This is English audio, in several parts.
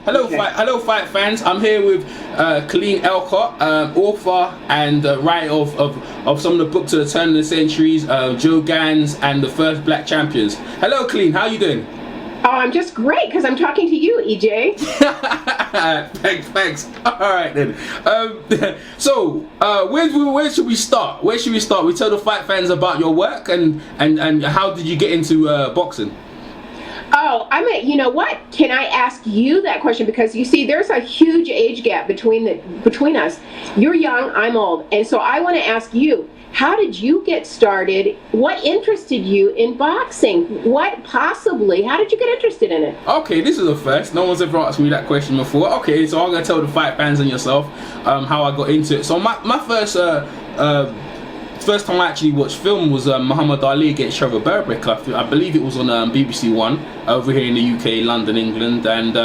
Hello, Okay. hello, fight fans. I'm here with Colleen Aycock, author and writer of some of the books of the turn of the centuries, Joe Gans, and the first Black Champions. Hello, Colleen. How are you doing? Oh, I'm just great because I'm talking to you, EJ. Thanks. All right then. So, where should we start? Where should we start? We tell the fight fans about your work and how did you get into boxing? Oh, you know what? Can I ask you that question? Because you see, there's a huge age gap between us. You're young, I'm old, and so I want to ask you, how did you get started? What interested you in boxing? How did you get interested in it? Okay, this is the first. No one's ever asked me that question before. Okay, so I'm gonna tell the fight fans and yourself how I got into it. So my first time I actually watched film was Muhammad Ali against Trevor Berbick. I believe it was on BBC One over here in the UK, London, England, and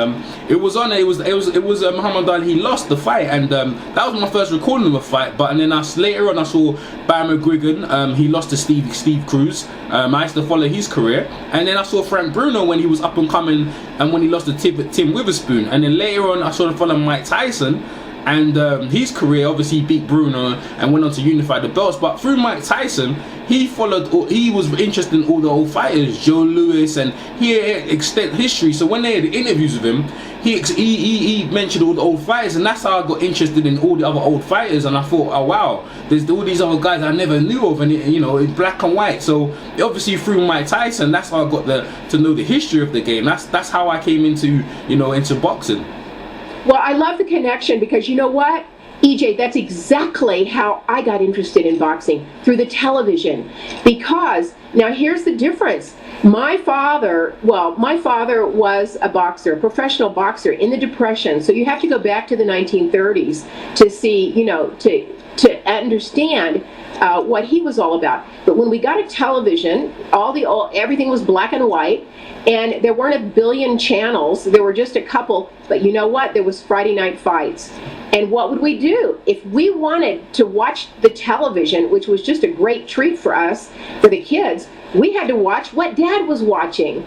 it was Muhammad Ali. He lost the fight, and that was my first recording of a fight. But and then later on I saw Barry McGuigan. He lost to Steve Cruz. I used to follow his career, and then I saw Frank Bruno when he was up and coming, and when he lost to Tim Witherspoon, and then later on I saw follow Mike Tyson. And his career, obviously, he beat Bruno and went on to unify the belts. But through Mike Tyson, he was interested in all the old fighters, Joe Louis, and he had extent history. So when they had interviews with him, he mentioned all the old fighters, and that's how I got interested in all the other old fighters. And I thought, oh wow, there's all these other guys I never knew of, and in black and white. So obviously through Mike Tyson, that's how I got to know the history of the game. That's how I came into boxing. Well, I love the connection because you know what, EJ, that's exactly how I got interested in boxing, through the television. Because, now here's the difference. My father was a boxer, a professional boxer in the Depression. So you have to go back to the 1930s to see, to understand what he was all about. But when we got a television, everything was black and white, and there weren't a billion channels. There were just a couple. But you know what? There was Friday night fights. And what would we do? If we wanted to watch the television, which was just a great treat for us, for the kids, we had to watch what Dad was watching.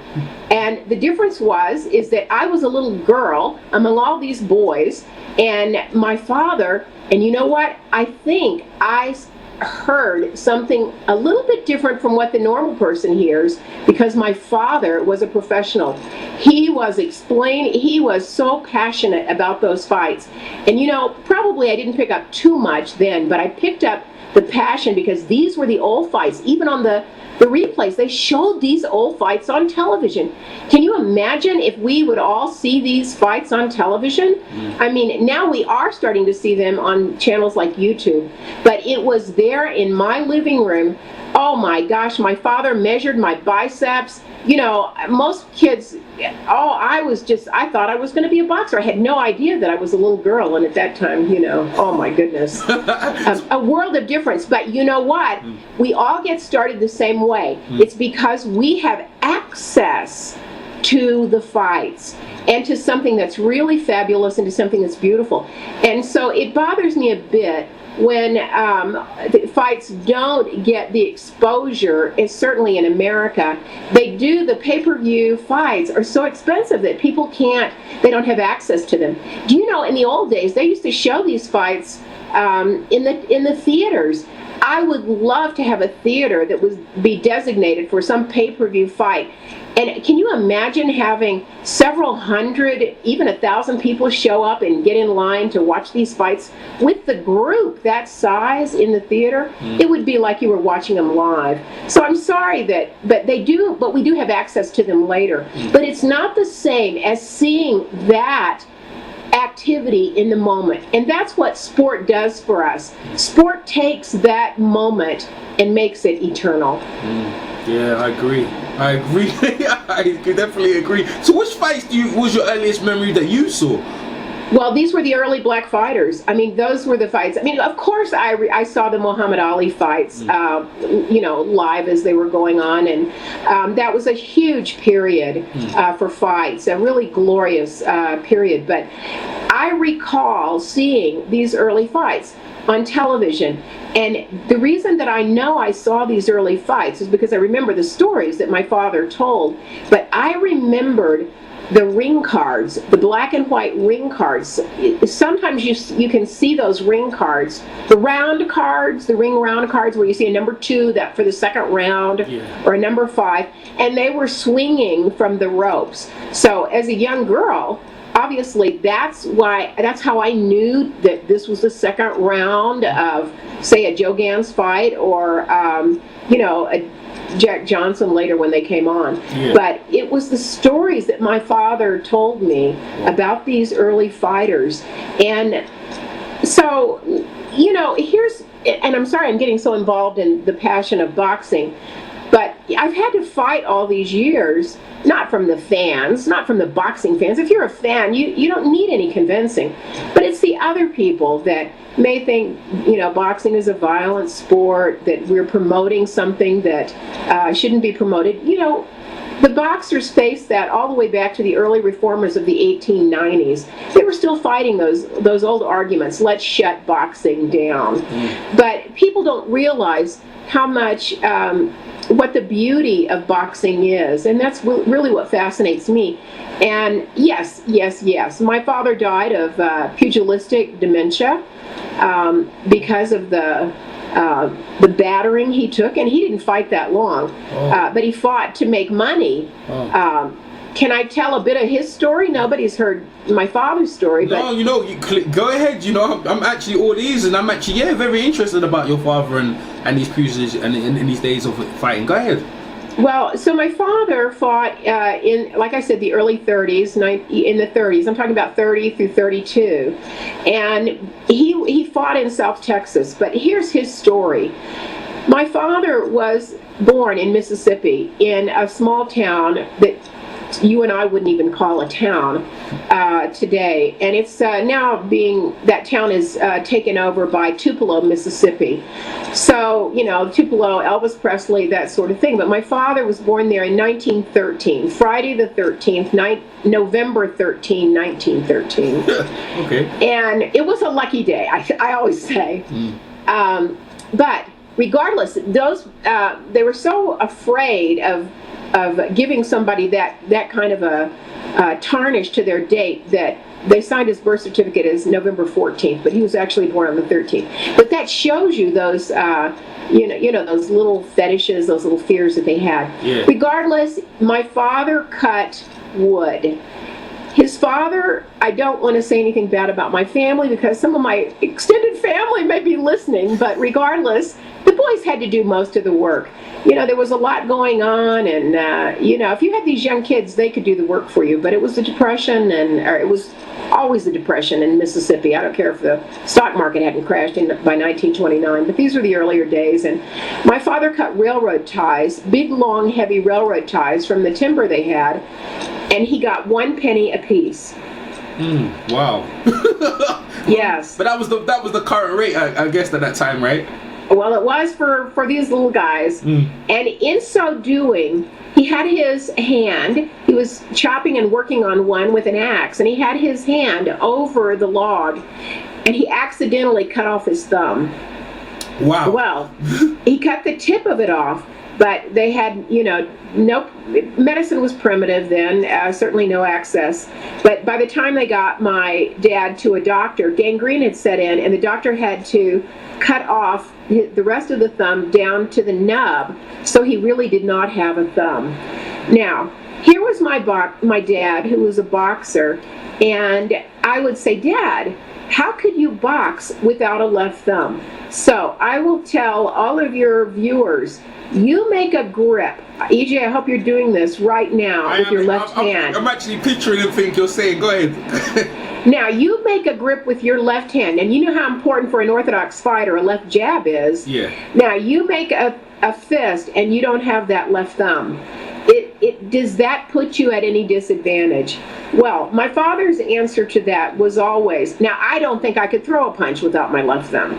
And the difference is that I was a little girl among all these boys, and my father, and you know what? I think I heard something a little bit different from what the normal person hears, because my father was a professional. He was so passionate about those fights. And probably I didn't pick up too much then, but I picked up the passion because these were the old fights. Even on the replays, they showed these old fights on television. Can you imagine if we would all see these fights on television? I mean, now we are starting to see them on channels like YouTube, but it was there in my living room. Oh my gosh, my father measured my biceps. Most kids, I thought I was going to be a boxer. I had no idea that I was a little girl, and at that time, oh my goodness. A world of difference. But you know what? We all get started the same way. It's because we have access to the fights and to something that's really fabulous and to something that's beautiful. And so it bothers me a bit when the fights don't get the exposure, and certainly in America, the pay-per-view fights are so expensive that people they don't have access to them. Do you know, in the old days, they used to show these fights in the theaters. I would love to have a theater that would be designated for some pay-per-view fight. And can you imagine having several hundred, even 1,000 people show up and get in line to watch these fights with the group that size in the theater? It would be like you were watching them live. So I'm sorry but we do have access to them later. But it's not the same as seeing that activity in the moment. And that's what sport does for us. Sport takes that moment and makes it eternal. Yeah, I agree. I definitely agree. So which fights was your earliest memory that you saw? Well, these were the early black fighters. I mean, those were the fights. I mean, of course, I saw the Muhammad Ali fights, live as they were going on, and that was a huge period for fights, a really glorious period. But I recall seeing these early fights on television, and the reason that I know I saw these early fights is because I remember the stories that my father told, but I remembered the ring cards, the black and white ring cards. Sometimes you can see those ring cards, the round cards, the ring round cards where you see a number 2 that for the second round, or a number 5, and they were swinging from the ropes. So as a young girl, obviously that's how I knew that this was the second round of, say, a Joe Gans fight, or a Jack Johnson later when they came on. But it was the stories that my father told me about these early fighters. And so, and I'm sorry I'm getting so involved in the passion of boxing, but I've had to fight all these years, not from the fans, not from the boxing fans. If you're a fan, you don't need any convincing. But it's the other people that may think, boxing is a violent sport, that we're promoting something that shouldn't be promoted. The boxers faced that all the way back to the early reformers of the 1890s. They were still fighting those old arguments, let's shut boxing down. But people don't realize how much, what the beauty of boxing is, and that's really what fascinates me. And yes, my father died of pugilistic dementia because of the battering he took, and he didn't fight that long, but he fought to make money. Can I tell a bit of his story? Nobody's heard my father's story. But go ahead. I'm actually all ears, and I'm actually very interested about your father and his pugilists and in these days of fighting. Go ahead. Well, so my father fought in, like I said, the early 30s, in the 30s. I'm talking about 30 through 32. And he fought in South Texas. But here's his story. My father was born in Mississippi in a small town that you and I wouldn't even call a town today. And it's now that town is taken over by Tupelo, Mississippi. So, Tupelo, Elvis Presley, that sort of thing. But my father was born there in 1913, Friday the 13th, November 13, 1913. Okay. And it was a lucky day, I always say. But regardless, they were so afraid of giving somebody that kind of a tarnish to their date that they signed his birth certificate as November 14th, but he was actually born on the 13th. But that shows you those, those little fetishes, those little fears that they had. Yeah. Regardless, my father cut wood. His father, I don't want to say anything bad about my family because some of my extended family may be listening, but regardless, the boys had to do most of the work. There was a lot going on, and, if you had these young kids, they could do the work for you, but it was the Depression, or it was always the Depression in Mississippi. I don't care if the stock market hadn't crashed by 1929, but these were the earlier days, and my father cut railroad ties, big, long, heavy railroad ties from the timber they had, and he got 1 penny apiece. Wow. Yes. But that was the current rate, I guess, at that time, right? Well, it was for these little guys. And in so doing, he had his hand, he was chopping and working on one with an axe, and he had his hand over the log, and he accidentally cut off his thumb. Wow. Well, he cut the tip of it off, but they had, no, medicine was primitive then, certainly no access. But by the time they got my dad to a doctor, gangrene had set in, and the doctor had to cut off the rest of the thumb down to the nub, so he really did not have a thumb. Now, here was my dad, who was a boxer, and I would say, Dad, how could you box without a left thumb? So I will tell all of your viewers, you make a grip. EJ, I hope you're doing this right now with your left hand. I'm actually picturing the thing you're saying. Go ahead. Now, you make a grip with your left hand, and you know how important for an orthodox fighter a left jab is. Yeah. Now, you make a fist, and you don't have that left thumb. Does that put you at any disadvantage? Well, my father's answer to that was always, now, I don't think I could throw a punch without my left thumb.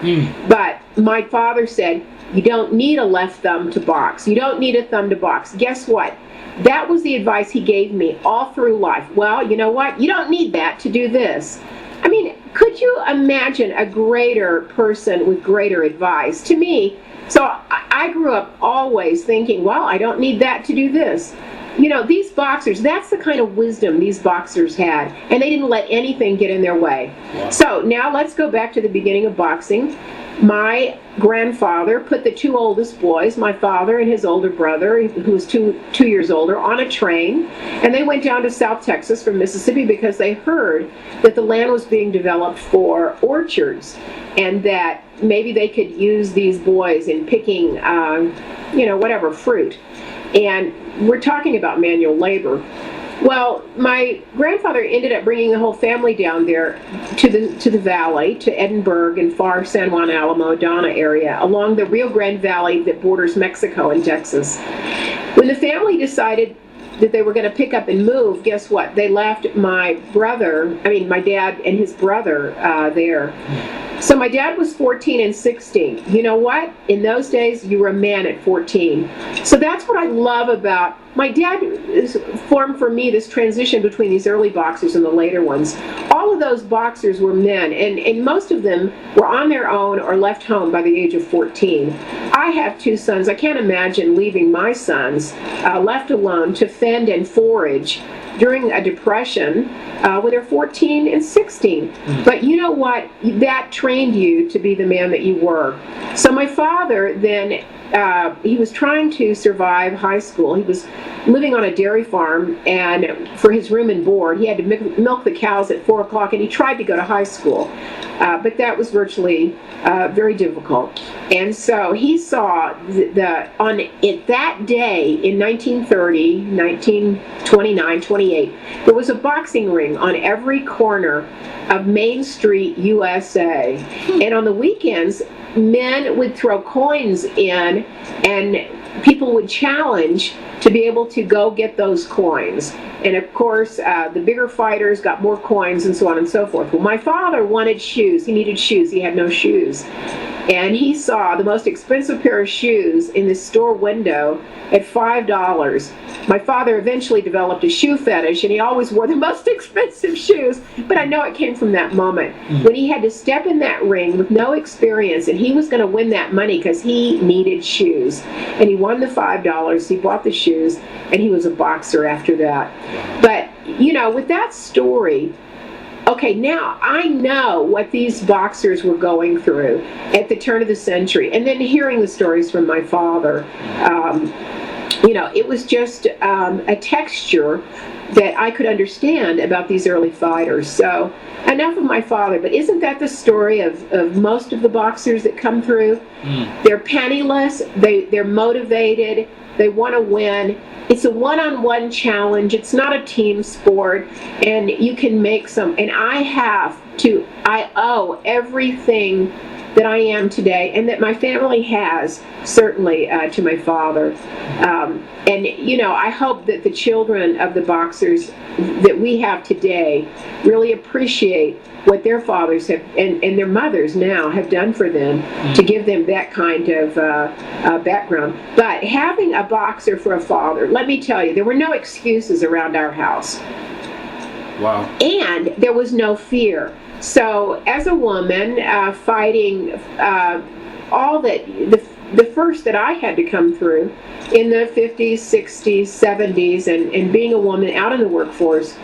But my father said, you don't need a left thumb to box. You don't need a thumb to box. Guess what? That was the advice he gave me all through life. Well, you know what? You don't need that to do this. I mean, could you imagine a greater person with greater advice? To me, so I grew up always thinking, well, I don't need that to do this. these boxers, that's the kind of wisdom these boxers had, and they didn't let anything get in their way. Wow. So now let's go back to the beginning of boxing. My grandfather put the two oldest boys, my father and his older brother, who was two years older, on a train, and they went down to South Texas from Mississippi because they heard that the land was being developed for orchards, and that maybe they could use these boys in picking, whatever fruit. And we're talking about manual labor. Well, my grandfather ended up bringing the whole family down there to the valley, to Edinburgh and far San Juan Alamo, Donna area, along the Rio Grande Valley that borders Mexico and Texas. When the family decided that they were going to pick up and move, guess what? They left my dad and his brother there. So my dad was 14 and 16. You know what? In those days, you were a man at 14. So that's what I love about my dad formed for me this transition between these early boxers and the later ones. All of those boxers were men, and most of them were on their own or left home by the age of 14. I have two sons. I can't imagine leaving my sons left alone to fend and forage during a depression when they're 14 and 16. But you know what? That trained you to be the man that you were. So my father then, he was trying to survive high school. He was living on a dairy farm, and for his room and board, he had to milk the cows at 4 o'clock, and he tried to go to high school. But that was virtually very difficult. And so he saw that day in 1930, 1929, 28, there was a boxing ring on every corner of Main Street, USA. And on the weekends, men would throw coins in, and people would challenge to be able to go get those coins. And of course, the bigger fighters got more coins and so on and so forth. Well, my father wanted shoes. He needed shoes. He had no shoes. And he saw the most expensive pair of shoes in the store window at $5. My father eventually developed a shoe fetish, and he always wore the most expensive shoes, but I know it came from that moment when he had to step in that ring with no experience, and he was going to win that money because he needed shoes. And he won the $5, he bought the shoes, and he was a boxer after that. But, with that story, okay, now I know what these boxers were going through at the turn of the century. And then hearing the stories from my father, it was just a texture that I could understand about these early fighters. So enough of my father, but isn't that the story of most of the boxers that come through? They're penniless, they're motivated, they want to win. It's a one-on-one challenge. It's not a team sport, and you can make some. And I owe everything that I am today, and that my family has, certainly, to my father. I hope that the children of the boxers that we have today really appreciate what their fathers have and their mothers now have done for them to give them that kind of background. But having a boxer for a father, let me tell you, there were no excuses around our house. Wow. And there was no fear. So as a woman fighting all that, the first that I had to come through in the 50s, 60s, 70s, and being a woman out in the workforce,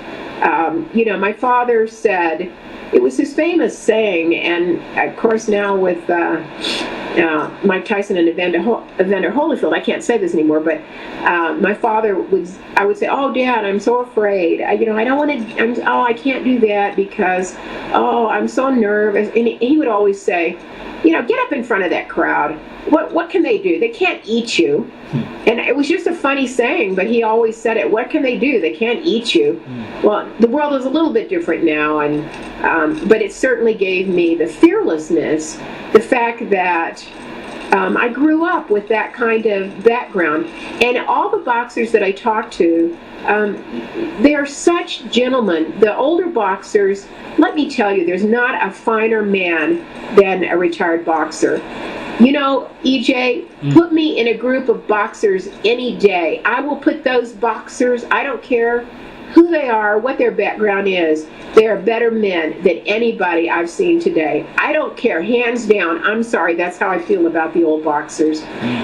my father said, it was his famous saying, and of course now with Mike Tyson and Evander Holyfield, I can't say this anymore, but my father I would say, oh, Dad, I'm so afraid. I don't want to, I can't do that because, I'm so nervous. And he would always say, get up in front of that crowd. What can they do? They can't eat you. And it was just a funny saying, but he always said it. What can they do? They can't eat you. Well, the world is a little bit different now, but it certainly gave me the fearlessness, the fact that I grew up with that kind of background. And all the boxers that I talked to, they are such gentlemen. The older boxers, let me tell you, there's not a finer man than a retired boxer. EJ, put me in a group of boxers any day. I will put those boxers, I don't care who they are, what their background is, they are better men than anybody I've seen today. I don't care, hands down. I'm sorry, that's how I feel about the old boxers.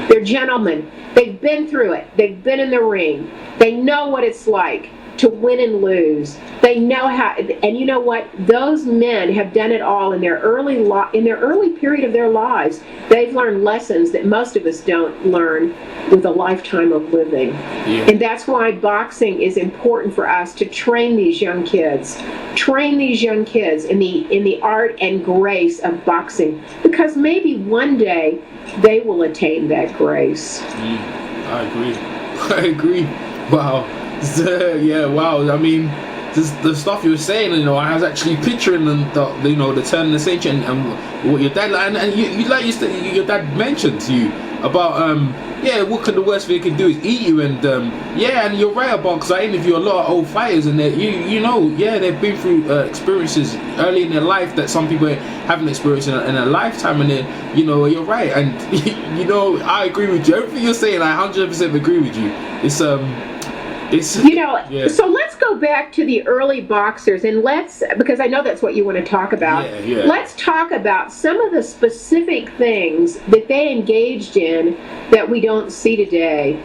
They're gentlemen. They've been through it. They've been in the ring. They know what it's like to win and lose. They know how, and you know what? Those men have done it all in their early period of their lives. They've learned lessons that most of us don't learn with a lifetime of living. Yeah. And that's why boxing is important for us, to train these young kids. Train these young kids in the art and grace of boxing, because maybe one day they will attain that grace. I agree. Wow. Yeah, wow. I mean, the stuff you were saying, I was actually picturing the turn of the century and what your dad, and your dad mentioned to you about what could the worst thing it could do is eat you, and and you're right about, because I interview a lot of old fighters, and they've been through experiences early in their life that some people haven't experienced in a lifetime, and you're right, and I agree with you. Everything you're saying, I 100% agree with you. So let's go back to the early boxers, and because I know that's what you want to talk about. Yeah. Let's talk about some of the specific things that they engaged in that we don't see today.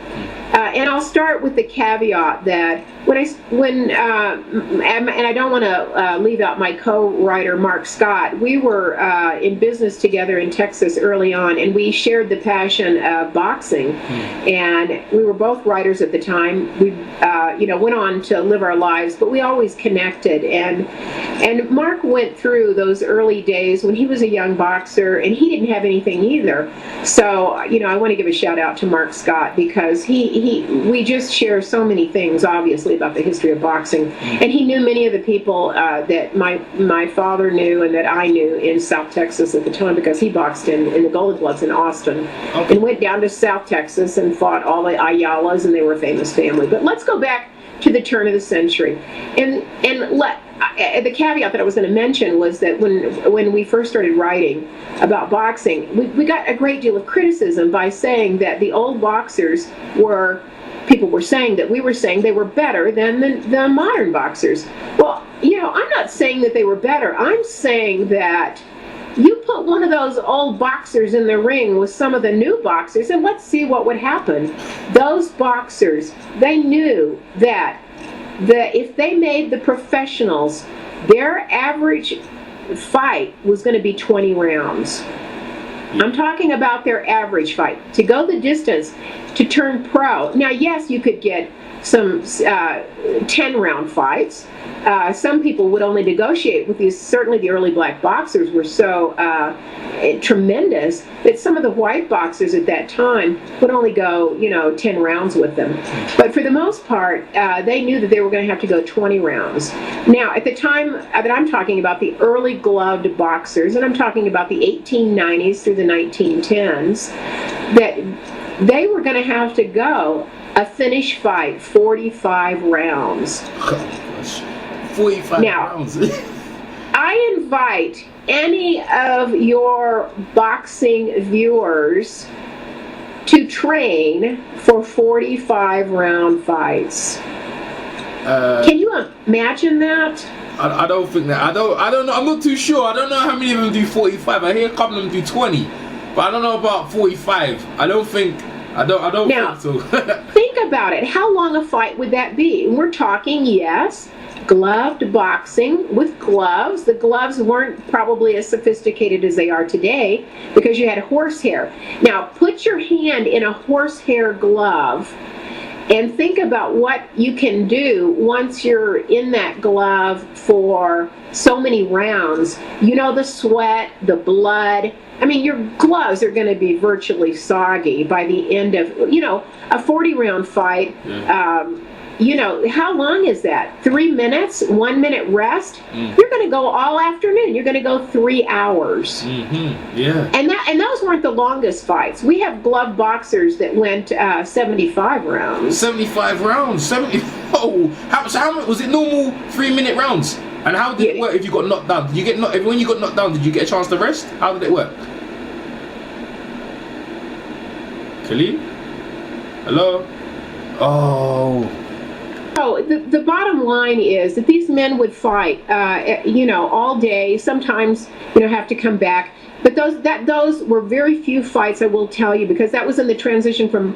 And I'll start with the caveat that and I don't want to leave out my co-writer Mark Scott. We were in business together in Texas early on, and we shared the passion of boxing. And we were both writers at the time. We went on to live our lives, but we always connected. And Mark went through those early days when he was a young boxer, and he didn't have anything either. So I want to give a shout out to Mark Scott, because we just share so many things, obviously, about the history of boxing, and he knew many of the people that my father knew and that I knew in South Texas at the time, because he boxed in the Golden Gloves in Austin, and went down to South Texas and fought all the Ayalas, and they were a famous family. But let's go back to the turn of the century, and the caveat that I was going to mention was that when we first started writing about boxing, we got a great deal of criticism by saying that the old boxers people were saying that we were saying they were better than the modern boxers. Well, I'm not saying that they were better. I'm saying that you put one of those old boxers in the ring with some of the new boxers, and let's see what would happen. Those boxers, they knew that if they made the professionals, their average fight was going to be 20 rounds. I'm talking about their average fight. To go the distance, to turn pro. Now, yes, you could get some 10-round fights. Some people would only negotiate with these. Certainly the early black boxers were so tremendous that some of the white boxers at that time would only go 10 rounds with them. But for the most part, they knew that they were going to have to go 20 rounds. Now, at the time that I'm talking about, the early gloved boxers, and I'm talking about the 1890s through the 1910s, that they were going to have to go a finish fight, 45 rounds. Oh, gosh. 45 rounds. I invite any of your boxing viewers to train for 45-round fights. Can you imagine that? I don't think that. I don't know. I'm not too sure. I don't know how many of them do 45. I hear a couple of them do 20, but I don't know about 45. I don't think so. Think about it. How long a fight would that be? We're talking, yes, gloved boxing with gloves. The gloves weren't probably as sophisticated as they are today because you had horsehair. Now, put your hand in a horsehair glove and think about what you can do once you're in that glove for so many rounds. The sweat, the blood. I mean, your gloves are going to be virtually soggy by the end of, a 40-round fight. How long is that? 3 minutes? 1 minute rest? You're going to go all afternoon. You're going to go 3 hours. Mm-hmm. Yeah. And those weren't the longest fights. We have glove boxers that went 75 rounds. 75 rounds? 70? Oh, how was it normal 3-minute rounds? And how did it work if you got knocked down? Did you get when you got knocked down, did you get a chance to rest? How did it work? Colleen? Hello? Oh. So the bottom line is that these men would fight, all day. Sometimes, have to come back. But those were very few fights, I will tell you, because that was in the transition from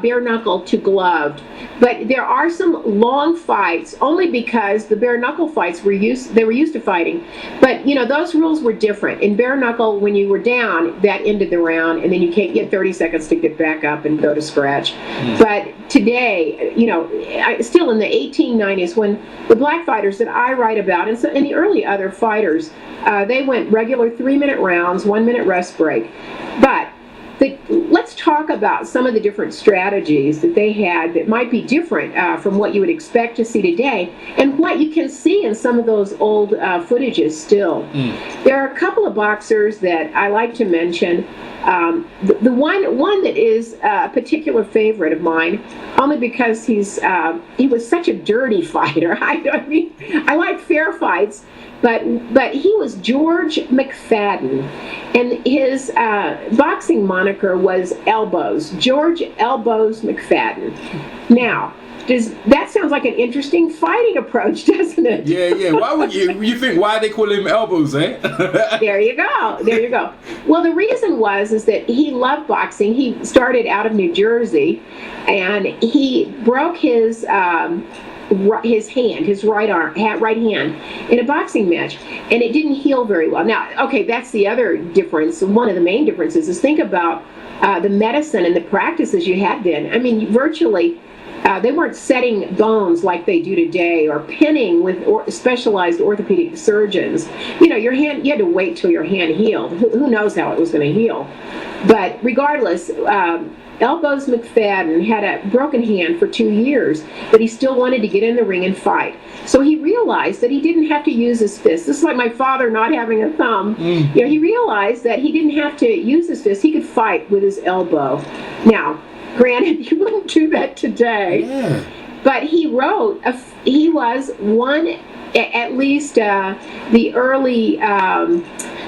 bare knuckle to gloved. But there are some long fights, only because the bare knuckle fights were used to fighting. But those rules were different. In bare knuckle, when you were down, that ended the round, and then you can't get 30 seconds to get back up and go to scratch. But today, still in the 1890s, when the black fighters that I write about, and the early other fighters, they went regular 3-minute rounds, 1-minute rest break. But let's talk about some of the different strategies that they had that might be different from what you would expect to see today, and what you can see in some of those old footages still. There are a couple of boxers that I like to mention. The one that is a particular favorite of mine, only because he was such a dirty fighter. I like fair fights, but he was George McFadden, and his boxing moniker was Elbows. George Elbows McFadden. Now, that sounds like an interesting fighting approach, doesn't it? Yeah. Why would you think why they call him Elbows, eh? There you go. Well, the reason is that he loved boxing. He started out of New Jersey, and he broke his hand, his right hand, in a boxing match, and it didn't heal very well. Now, okay, that's the other difference. One of the main differences is, think about the medicine and the practices you had then. I mean, virtually, they weren't setting bones like they do today, or pinning with specialized orthopedic surgeons. Your hand, you had to wait till your hand healed. Who knows how it was going to heal? But regardless, Elbows McFadden had a broken hand for 2 years, but he still wanted to get in the ring and fight. So he realized that he didn't have to use his fist. This is like my father not having a thumb. He realized that he didn't have to use his fist. He could fight with his elbow. Now, granted, you wouldn't do that today, but he wrote, he was one, at least the early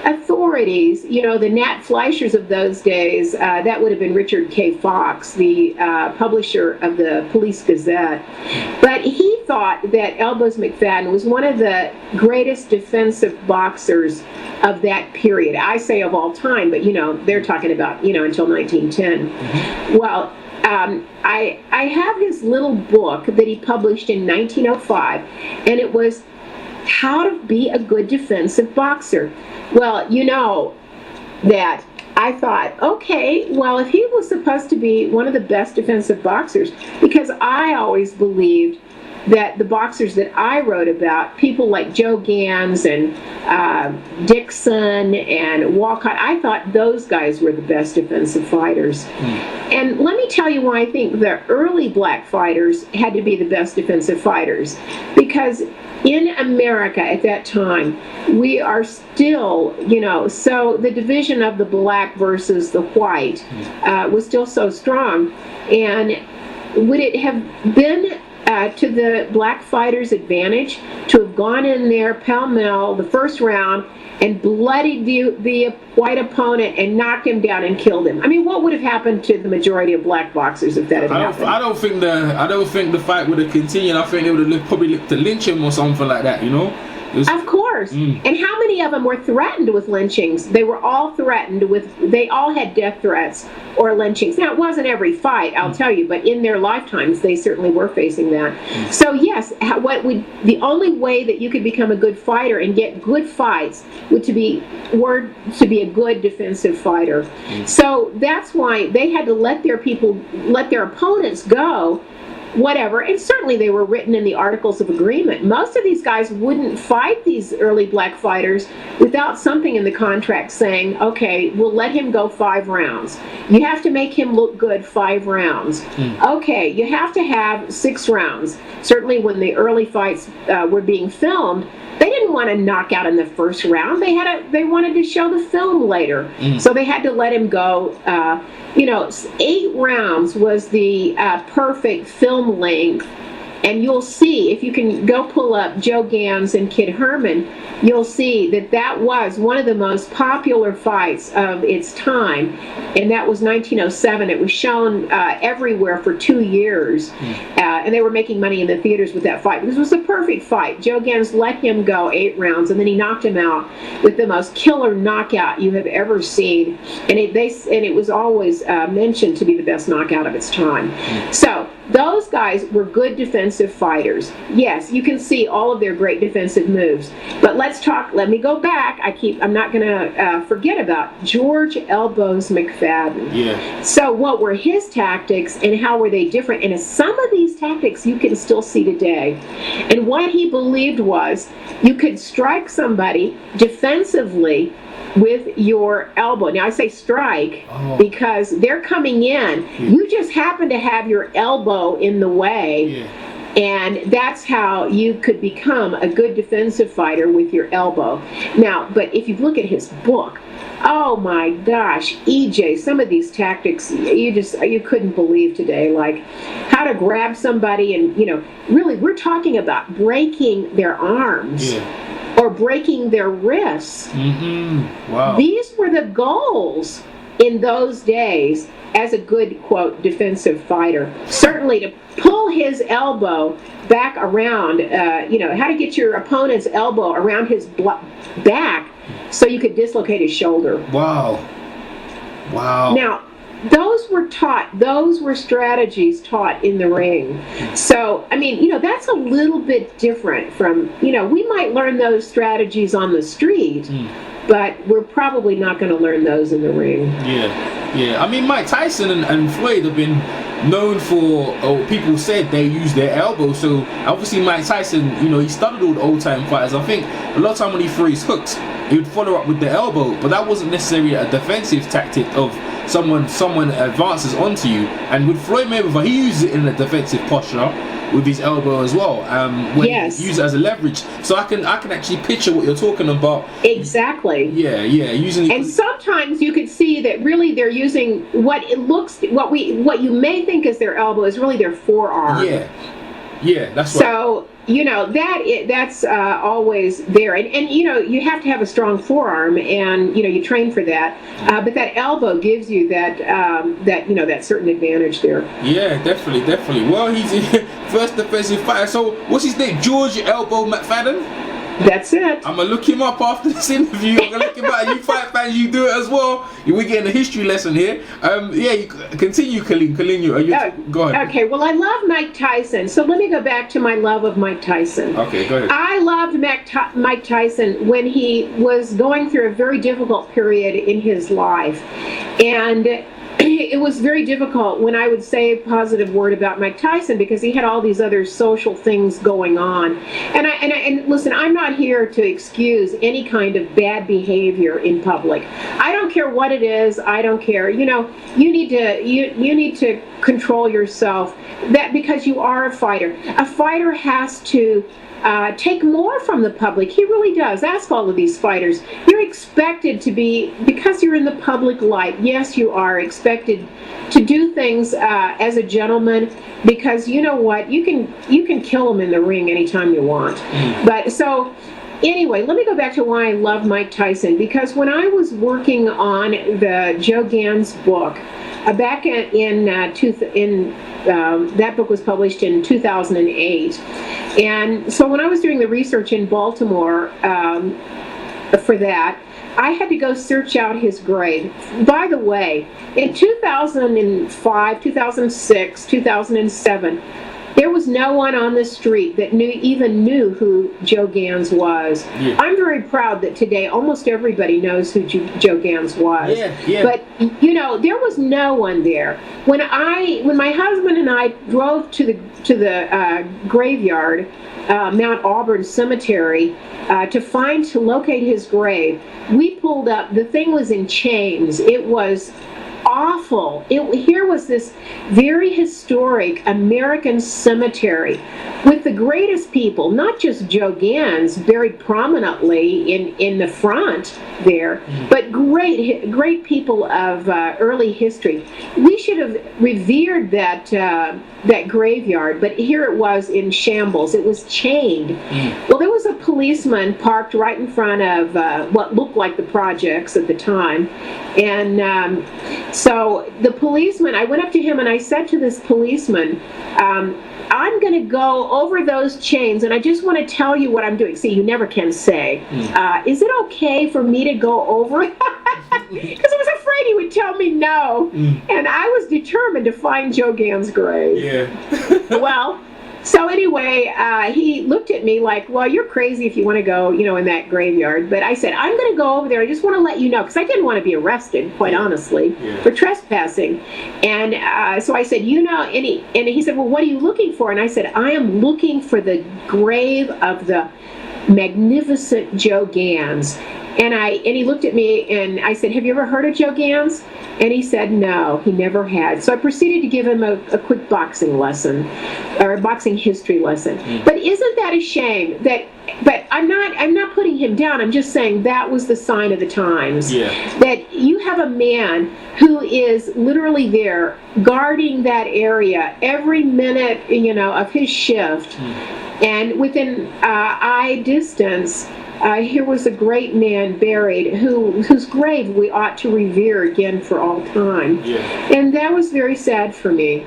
authorities, the Nat Fleischers of those days, that would have been Richard K. Fox, the publisher of the Police Gazette. But he thought that Elbows McFadden was one of the greatest defensive boxers of that period. I say of all time, but they're talking about until 1910. Well, I have his little book that he published in 1905, and it was How to Be a Good Defensive Boxer. Well, that I thought, okay, well, if he was supposed to be one of the best defensive boxers, because I always believed that the boxers that I wrote about, people like Joe Gans and Dixon and Walcott, I thought those guys were the best defensive fighters. And let me tell you why I think the early black fighters had to be the best defensive fighters. Because in America at that time, we are still, so the division of the black versus the white was still so strong. And would it have been to the black fighters' advantage to have gone in there pell-mell the first round and bloodied the white opponent and knocked him down and killed him? I mean, what would have happened to the majority of black boxers if that had happened? I don't think the fight would have continued. I think they would have probably looked to lynch him or something like that. Of course. And how many of them were threatened with lynchings? They were all threatened with, they all had death threats or lynchings. Now, it wasn't every fight, I'll tell you, but in their lifetimes, they certainly were facing that. So yes, the only way that you could become a good fighter and get good fights were to be a good defensive fighter. So that's why they had to let their opponents go, whatever, and certainly they were written in the Articles of Agreement. Most of these guys wouldn't fight these early black fighters without something in the contract saying, okay, we'll let him go 5 rounds. You have to make him look good 5 rounds. Okay, you have to have 6 rounds. Certainly when the early fights were being filmed, they didn't want to knock out in the first round. They wanted to show the film later. So they had to let him go. 8 rounds was the perfect film length And you'll see, if you can go pull up Joe Gans and Kid Herman, you'll see that that was one of the most popular fights of its time. And that was 1907. It was shown everywhere for 2 years. And they were making money in the theaters with that fight. This was a perfect fight. Joe Gans let him go 8 rounds, and then he knocked him out with the most killer knockout you have ever seen. And it was always mentioned to be the best knockout of its time. So those guys were good defensive fighters. Yes, you can see all of their great defensive moves. But let me go back. I'm not going to forget about George Elbows McFadden. Yeah. So what were his tactics, and how were they different? And some of these tactics you can still see today. And what he believed was you could strike somebody defensively with your elbow. Now I say strike because they're coming in. You just happen to have your elbow in the way. And that's how you could become a good defensive fighter, with your elbow. Now, but if you look at his book, oh my gosh, EJ, some of these tactics you couldn't believe today, like how to grab somebody and, really we're talking about breaking their arms. Or breaking their wrists. Wow. These were the goals in those days as a good, quote, defensive fighter. Certainly to pull his elbow back around, how to get your opponent's elbow around his back so you could dislocate his shoulder. Wow. Now, those were strategies taught in the ring. So, that's a little bit different from, we might learn those strategies on the street, but we're probably not going to learn those in the ring. Yeah. Mike Tyson and Floyd have been known for, people said they use their elbow. So obviously Mike Tyson, he studied all the old time fighters. I think a lot of time when he threw his hooks, he would follow up with the elbow, but that wasn't necessarily a defensive tactic of someone advances onto you. And with Floyd Mayweather, he uses it in a defensive posture with his elbow as well, when he uses it as a leverage. So I can actually picture what you're talking about. Exactly. Yeah, using. And sometimes you could see that really they're using what you may think is their elbow is really their forearm. Yeah, that's right. So that's always there, and you have to have a strong forearm, and you train for that. But that elbow gives you that certain advantage there. Yeah, definitely. Well, he's first defensive fighter. So what's his name? George Elbow McFadden. That's it. I'm gonna look him up after this interview. I'm gonna look him up. You fight fans, you do it as well. We're getting a history lesson here. You continue, Colleen. Go ahead. Okay. Well, I love Mike Tyson, so let me go back to my love of Mike Tyson. Okay, go ahead. I loved Mike Tyson when he was going through a very difficult period in his life, and it was very difficult when I would say a positive word about Mike Tyson because he had all these other social things going on. And listen, I'm not here to excuse any kind of bad behavior in public. I don't care what it is. I don't care. You need to control yourself. That because you are a fighter. A fighter has to take more from the public. He really does. Ask all of these fighters. You're expected to be, because you're in the public light, yes, you are expected to do things as a gentleman, because you know what? You can kill them in the ring anytime you want. But so anyway, let me go back to why I love Mike Tyson, because when I was working on the Joe Gans book, back that book was published in 2008. And so when I was doing the research in Baltimore for that, I had to go search out his grave. By the way, in 2005, 2006, 2007, there was no one on the street that even knew who Joe Gans was. Yeah. I'm very proud that today almost everybody knows who Joe Gans was. Yeah. But there was no one there. When my husband and I drove to the graveyard, Mount Auburn Cemetery, to locate his grave, we pulled up. The thing was in chains. It was awful. Here was this very historic American cemetery with the greatest people, not just Joe Gans buried prominently in the front there, but great people of early history. We should have revered that graveyard, but here it was in shambles. It was chained. Well, there was a policeman parked right in front of what looked like the projects at the time, and so the policeman, I went up to him and I said to this policeman, I'm going to go over those chains, and I just want to tell you what I'm doing. See, you never can say. Is it okay for me to go over it? Because I was afraid he would tell me no. And I was determined to find Joe Gans' grave. Yeah. Well, so anyway, he looked at me like, well, you're crazy if you want to go, in that graveyard. But I said, I'm going to go over there. I just want to let you know, because I didn't want to be arrested, quite honestly, for trespassing. And so I said, and he said, well, what are you looking for? And I said, I am looking for the grave of the magnificent Joe Gans. And he looked at me and I said, have you ever heard of Joe Gans? And he said, no, he never had. So I proceeded to give him a quick boxing lesson, or a boxing history lesson. But isn't that a shame but I'm not putting him down. I'm just saying that was the sign of the times. Yeah. That you have a man who is literally there guarding that area every minute, of his shift. And within eye distance, here was a great man buried whose grave we ought to revere again for all time. Yeah. And that was very sad for me.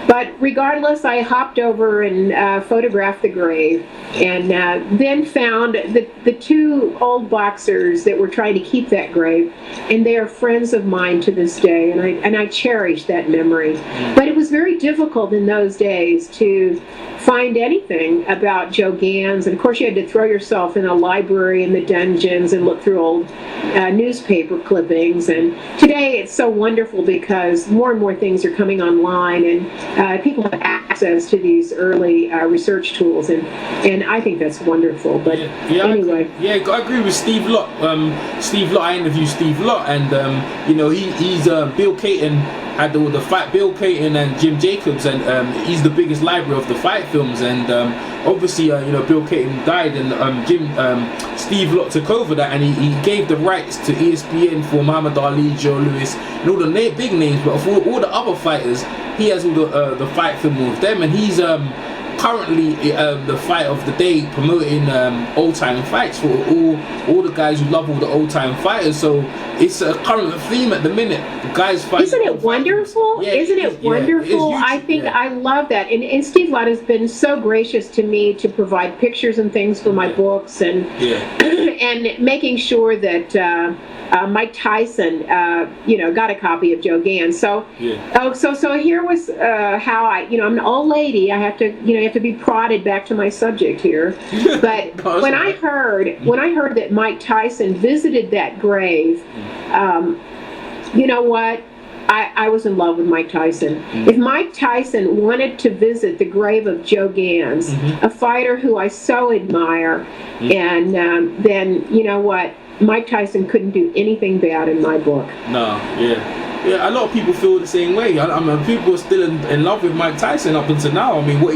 But regardless, I hopped over and photographed the grave, and then found the two old boxers that were trying to keep that grave, and they are friends of mine to this day, and I cherish that memory. But it was very difficult in those days to find anything about Joe Gans, and of course you had to throw yourself in a library in the dungeons and look through old newspaper clippings. And today it's so wonderful because more and more things are coming online, and people have access to these early research tools, and I think that's wonderful. But anyway, I agree with Steve Lott. I interviewed Steve Lott, and he's Bill Caton had the fight, Bill Caton and Jim Jacobs, and he's the biggest library of the fight films, and obviously Bill Caton died, and Steve Lott took over that, and he gave the rights to ESPN for Muhammad Ali, Joe Louis, and all the big names, but for all the other fighters, he has all the fight film with them, and he's currently the fight of the day, promoting old time fights for all the guys who love all the old time fighters. So it's a current theme at the minute. The guys fight. Isn't it wonderful? Yeah, Isn't it wonderful? Yeah, I think I love that. And Steve Lott has been so gracious to me to provide pictures and things for my books, and and making sure that Mike Tyson, got a copy of Joe Gans. So, so here was how I'm an old lady. I have to, be prodded back to my subject here. But when I heard that Mike Tyson visited that grave, you know what? I was in love with Mike Tyson. If Mike Tyson wanted to visit the grave of Joe Gans, a fighter who I so admire, and then you know what? Mike Tyson couldn't do anything bad in my book. No, yeah, a lot of people feel the same way. I mean, people are still in love with Mike Tyson up until now. I mean, what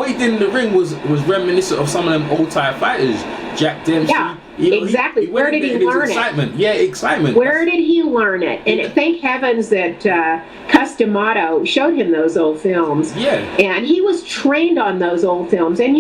he did in the ring was reminiscent of some of them old time fighters. Jack Dempsey. Yeah, exactly. Where did he learn it? Yeah, excitement. Where did he learn it? And thank heavens that Customato showed him those old films. Yeah. And he was trained on those old films. And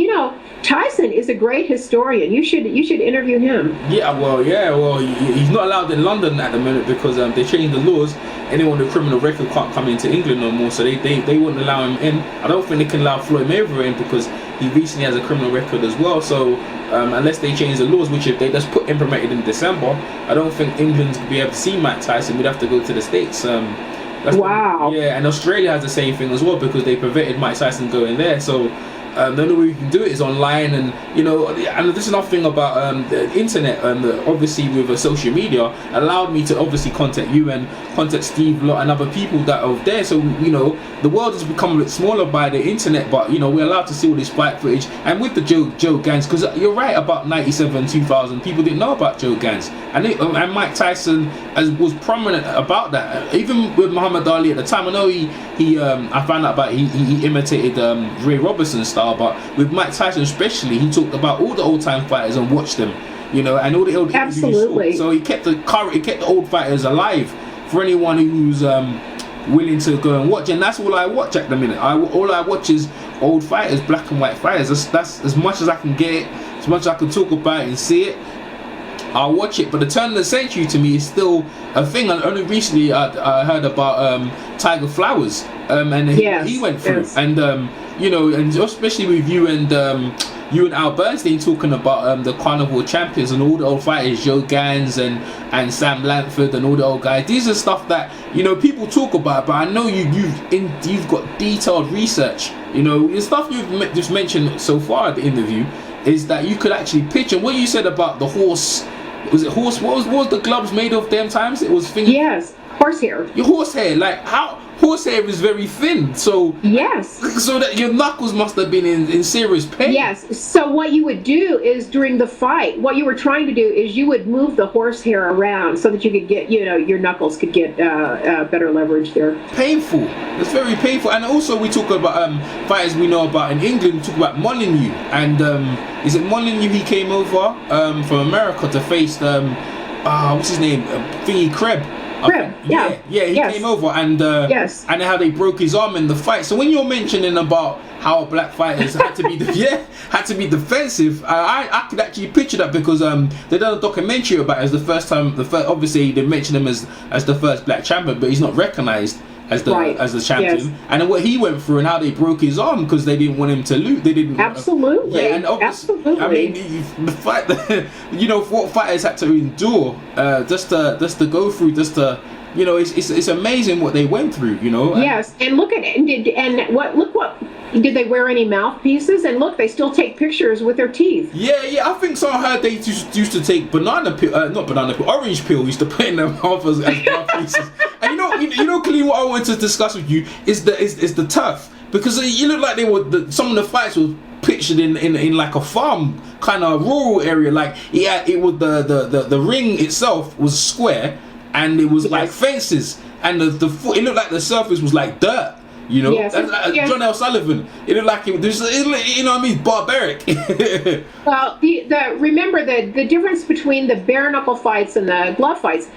Tyson is a great historian. You should interview him. Well, he's not allowed in London at the minute because they changed the laws. Anyone with a criminal record can't come into England no more, so they wouldn't allow him in. I don't think they can allow Floyd Mayweather in because he recently has a criminal record as well. So unless they change the laws, which if they just implemented in December, I don't think England's gonna be able to see Mike Tyson. We'd have to go to the States. Wow. And Australia has the same thing as well because they prevented Mike Tyson going there. So The only way we can do it is online, and and this is another thing about the internet, and obviously with social media allowed me to obviously contact you and contact Steve Lott and other people that are there. So the world has become a bit smaller by the internet, but we're allowed to see all this fight footage. And with the Joe Gans, because you're right about 97, 2000, people didn't know about Joe Gans, and Mike Tyson was prominent about that. Even with Muhammad Ali at the time, I know I found out about he imitated Ray Robinson's style, but with Mike Tyson especially, he talked about all the old time fighters and watched them, and all the old absolutely. So he kept the old fighters alive for anyone who's willing to go and watch, and that's all I watch at the minute. All I watch is old fighters, black and white fighters. That's as much as I can get it, as much as I can talk about it and see it. I'll watch it, but the turn of the century to me is still a thing. And only recently I heard about Tiger Flowers, and he went through, and and especially with you and Al Bernstein talking about the Carnival of Champions and all the old fighters, Joe Gans and Sam Lanford and all the old guys. These are stuff that people talk about, but I know you've got detailed research. The stuff you've just mentioned so far at the interview is that you could actually picture what you said about the horse. Was it horse? What was the gloves made of? Damn times it was thin. Yes, horsehair. Your horsehair, like how horsehair is very thin, so yes, so that your knuckles must have been in serious pain. Yes. So what you would do is during the fight, what you were trying to do is you would move the horsehair around so that you could get, your knuckles could get better leverage there. Painful. It's very painful. And also we talk about fighters we know about in England. We talk about Molyneux, and is it Molyneux? He came over from America to face what's his name? Thingy Kreb. He came over, and and how they broke his arm in the fight. So when you're mentioning about how black fighters had to be defensive, I could actually picture that, because they done a documentary about it as the first time. Obviously they mentioned him as the first black champion, but he's not recognized as the champion. Yes. And then what he went through and how they broke his arm because they didn't want him to lose. They didn't. Absolutely. And absolutely. I mean, the fight. What fighters had to endure just to go through, it's amazing what they went through. Yes, and look at it. And look what. Did they wear any mouthpieces? And look, they still take pictures with their teeth. Yeah. I think so. I heard they used to take orange peel used to put in their mouth as mouthpieces. And Colleen, what I wanted to discuss with you is the turf, because you look like some of the fights were pictured in like a farm kind of rural area. Like it was the ring itself was square, and it was like fences, and it looked like the surface was like dirt. Yes. John L. Sullivan. It looked like it was, barbaric. Well, remember the difference between the bare knuckle fights and the glove fights.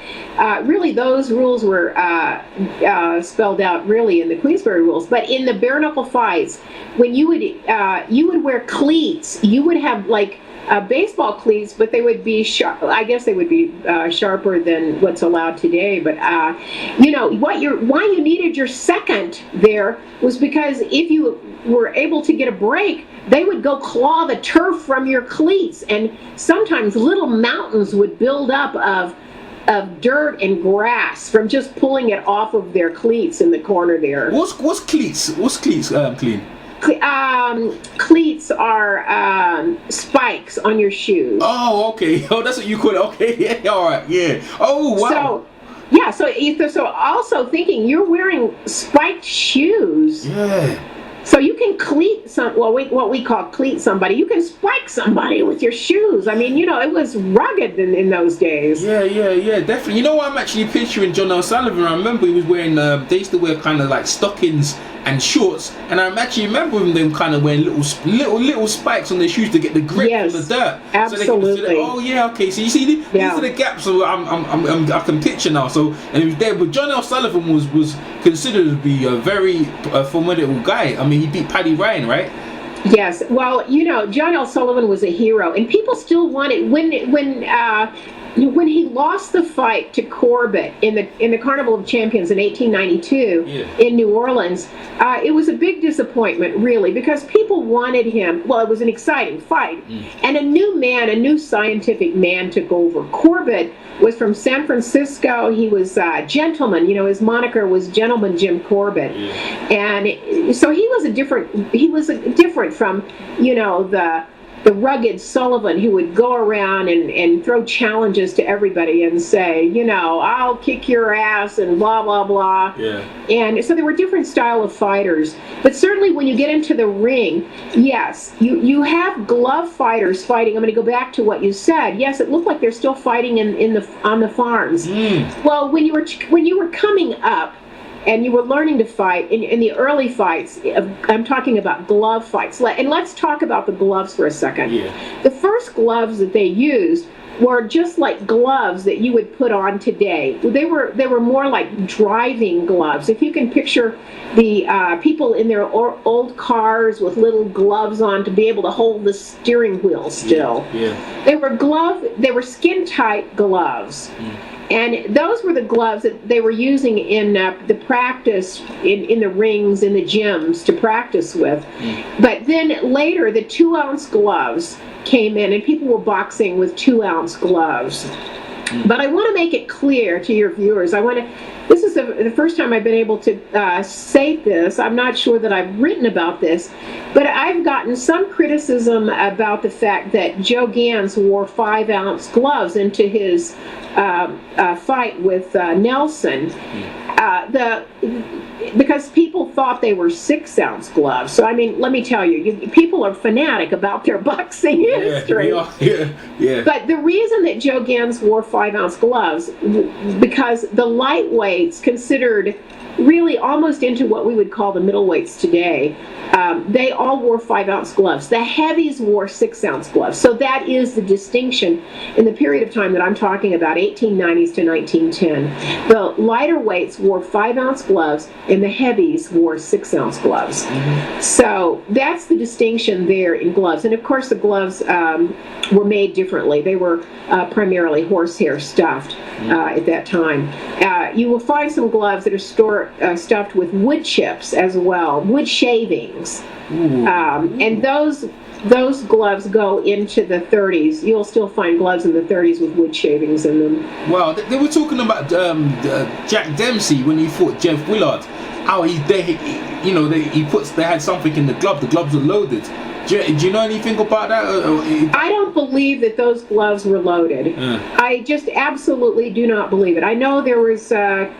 Really, those rules were spelled out really in the Queensberry rules. But in the bare knuckle fights, when you would wear cleats, you would have like baseball cleats, but they would be sharp. I guess they would be sharper than what's allowed today. But why you needed your second there was because if you were able to get a break, they would go claw the turf from your cleats, and sometimes little mountains would build up of dirt and grass from just pulling it off of their cleats in the corner there. What's cleats? What's cleats, Clean? Cleats are spikes on your shoes. Oh, okay. Oh, that's what you call it. Okay, yeah, all right, yeah. Oh, wow. So also thinking you're wearing spiked shoes. Yeah. So you can cleat what we call cleat somebody. You can spike somebody with your shoes. I mean, it was rugged in those days. Yeah, definitely. I'm actually picturing John L. Sullivan. I remember he was wearing, they used to wear kind of like stockings and shorts, and I'm actually remembering them kind of wearing little spikes on their shoes to get the grip from the dirt. Absolutely. Okay. So you see, these are the gaps. So I can picture now. So and he was there, but John L. Sullivan was considered to be a very formidable guy. I mean, he beat Paddy Ryan, right? Yes. Well, John L. Sullivan was a hero, and people still wanted when when he lost the fight to Corbett in the Carnival of Champions in 1892 in New Orleans, it was a big disappointment, really, because people wanted him. Well, it was an exciting fight, and a new scientific man took over. Corbett was from San Francisco. He was a gentleman. His moniker was Gentleman Jim Corbett, and so he was different from the rugged Sullivan who would go around and throw challenges to everybody and say, I'll kick your ass and blah, blah, blah. Yeah. And so there were different style of fighters. But certainly when you get into the ring, yes, you have glove fighters fighting. I'm going to go back to what you said. Yes, it looked like they're still fighting on the farms. Well, when you were coming up, and you were learning to fight in the early fights. I'm talking about glove fights. And let's talk about the gloves for a second. Yeah. The first gloves that they used were just like gloves that you would put on today. They were more like driving gloves. If you can picture the people in their old cars with little gloves on to be able to hold the steering wheel still. Yeah. They were skin tight gloves. And those were the gloves that they were using in the practice, in the rings, in the gyms to practice with. But then later, the 2-ounce gloves came in, and people were boxing with 2-ounce gloves. But I want to make it clear to your viewers, this is the first time I've been able to say this. I'm not sure that I've written about this, but I've gotten some criticism about the fact that Joe Gans wore 5-ounce gloves into his fight with Nelson. Because people thought they were 6-ounce gloves. So, let me tell you, people are fanatic about their boxing history. Yeah. But the reason that Joe Gans wore 5-ounce gloves, because the lightweights considered really almost into what we would call the middleweights today, they all wore 5-ounce gloves. The heavies wore 6-ounce gloves. So that is the distinction in the period of time that I'm talking about, 1890s to 1910. The lighter weights wore 5-ounce gloves, and the heavies wore 6-ounce gloves. So that's the distinction there in gloves. And of course, the gloves were made differently. They were primarily horsehair stuffed at that time. You will find some gloves that are stuffed with wood chips as well, wood shavings. And those gloves go into the 30s. You'll still find gloves in the 30s with wood shavings in them. Well, they were talking about Jack Dempsey when he fought Jeff Willard. How they had something in the glove. The gloves were loaded. Do you know anything about that? I don't believe that those gloves were loaded. I just absolutely do not believe it. I know there's a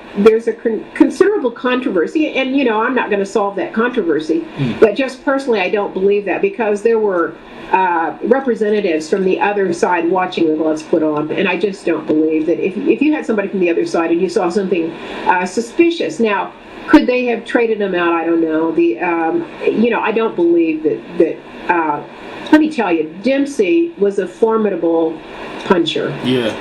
considerable controversy, and I'm not going to solve that controversy. But just personally, I don't believe that, because there were representatives from the other side watching the gloves put on, and I just don't believe that if you had somebody from the other side and you saw something suspicious. Now, could they have traded them out? I don't know. I don't believe that. Let me tell you, Dempsey was a formidable puncher. Yeah.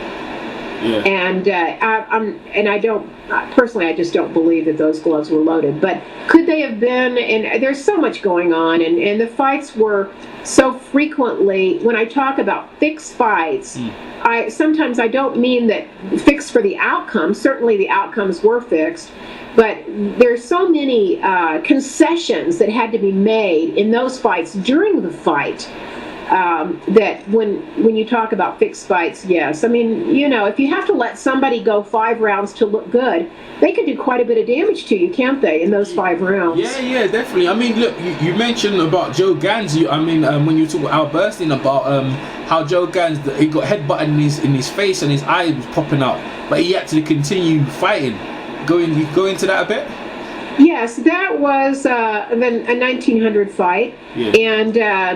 And I don't personally. I just don't believe that those gloves were loaded. But could they have been? And there's so much going on, and the fights were so frequently. When I talk about fixed fights, sometimes I don't mean that fixed for the outcome. Certainly, the outcomes were fixed. But there's so many concessions that had to be made in those fights during the fight that when you talk about fixed fights, yes. If you have to let somebody go 5 rounds to look good, they can do quite a bit of damage to you, can't they, in those 5 rounds? Yeah, definitely. Look, you mentioned about Joe Gans. When you talk about Al Bernstein about how Joe Gans, he got headbutted in his face and his eye was popping out, but he had to continue fighting. Go into that a bit? Yes, that was a 1900 fight, and that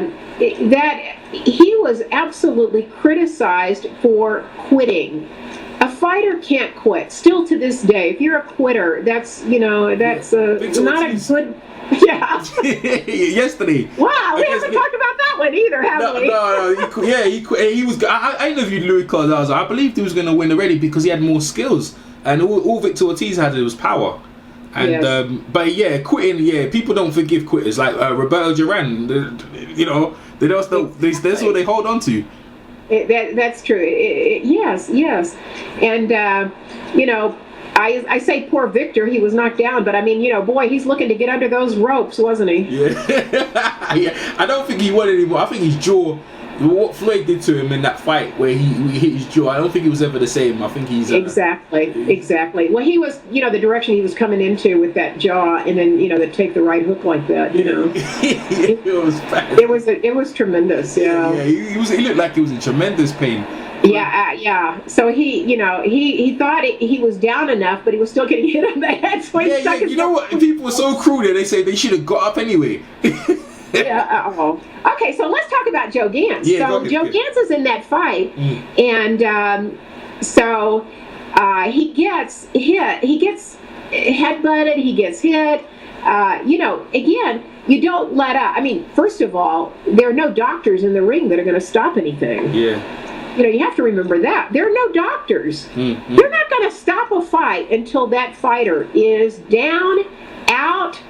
he was absolutely criticized for quitting. A fighter can't quit. Still to this day, if you're a quitter, that's not a good. Yeah. Yesterday. Wow, we haven't talked about that one either, have we? No. He was. I interviewed Louis Cordaz. I believed he was going to win already because he had more skills. And all Victor Ortiz had was power. And yes. But yeah, quitting. People don't forgive quitters. Like Roberto Duran, that's all they hold on to. That's true. Yes, yes. And, you know, I say poor Victor, he was knocked down, but I mean, you know, boy, he's looking to get under those ropes, wasn't he? Yeah. Yeah. I don't think he won anymore. I think his jaw, what Floyd did to him in that fight where he hit his jaw, I don't think he was ever the same. I think he's... Exactly. Well, he was, you know, the direction he was coming into with that jaw, and then, you know, to take the right hook like that, you know. It was bad. It was tremendous, yeah. Yeah, he looked like he was in tremendous pain. Yeah. So he thought he was down enough, but he was still getting hit on the head. So he stuck his... You know what? People were so cruel that they say they should have got up anyway. Okay, so let's talk about Joe Gans. Yeah, so Joe Gans is in that fight, and so he gets hit. He gets headbutted. He gets hit. You know, again, you don't let up. I mean, first of all, there are no doctors in the ring that are going to stop anything. Yeah. You know, you have to remember that. There are no doctors. Mm-hmm. They're not going to stop a fight until that fighter is down, out,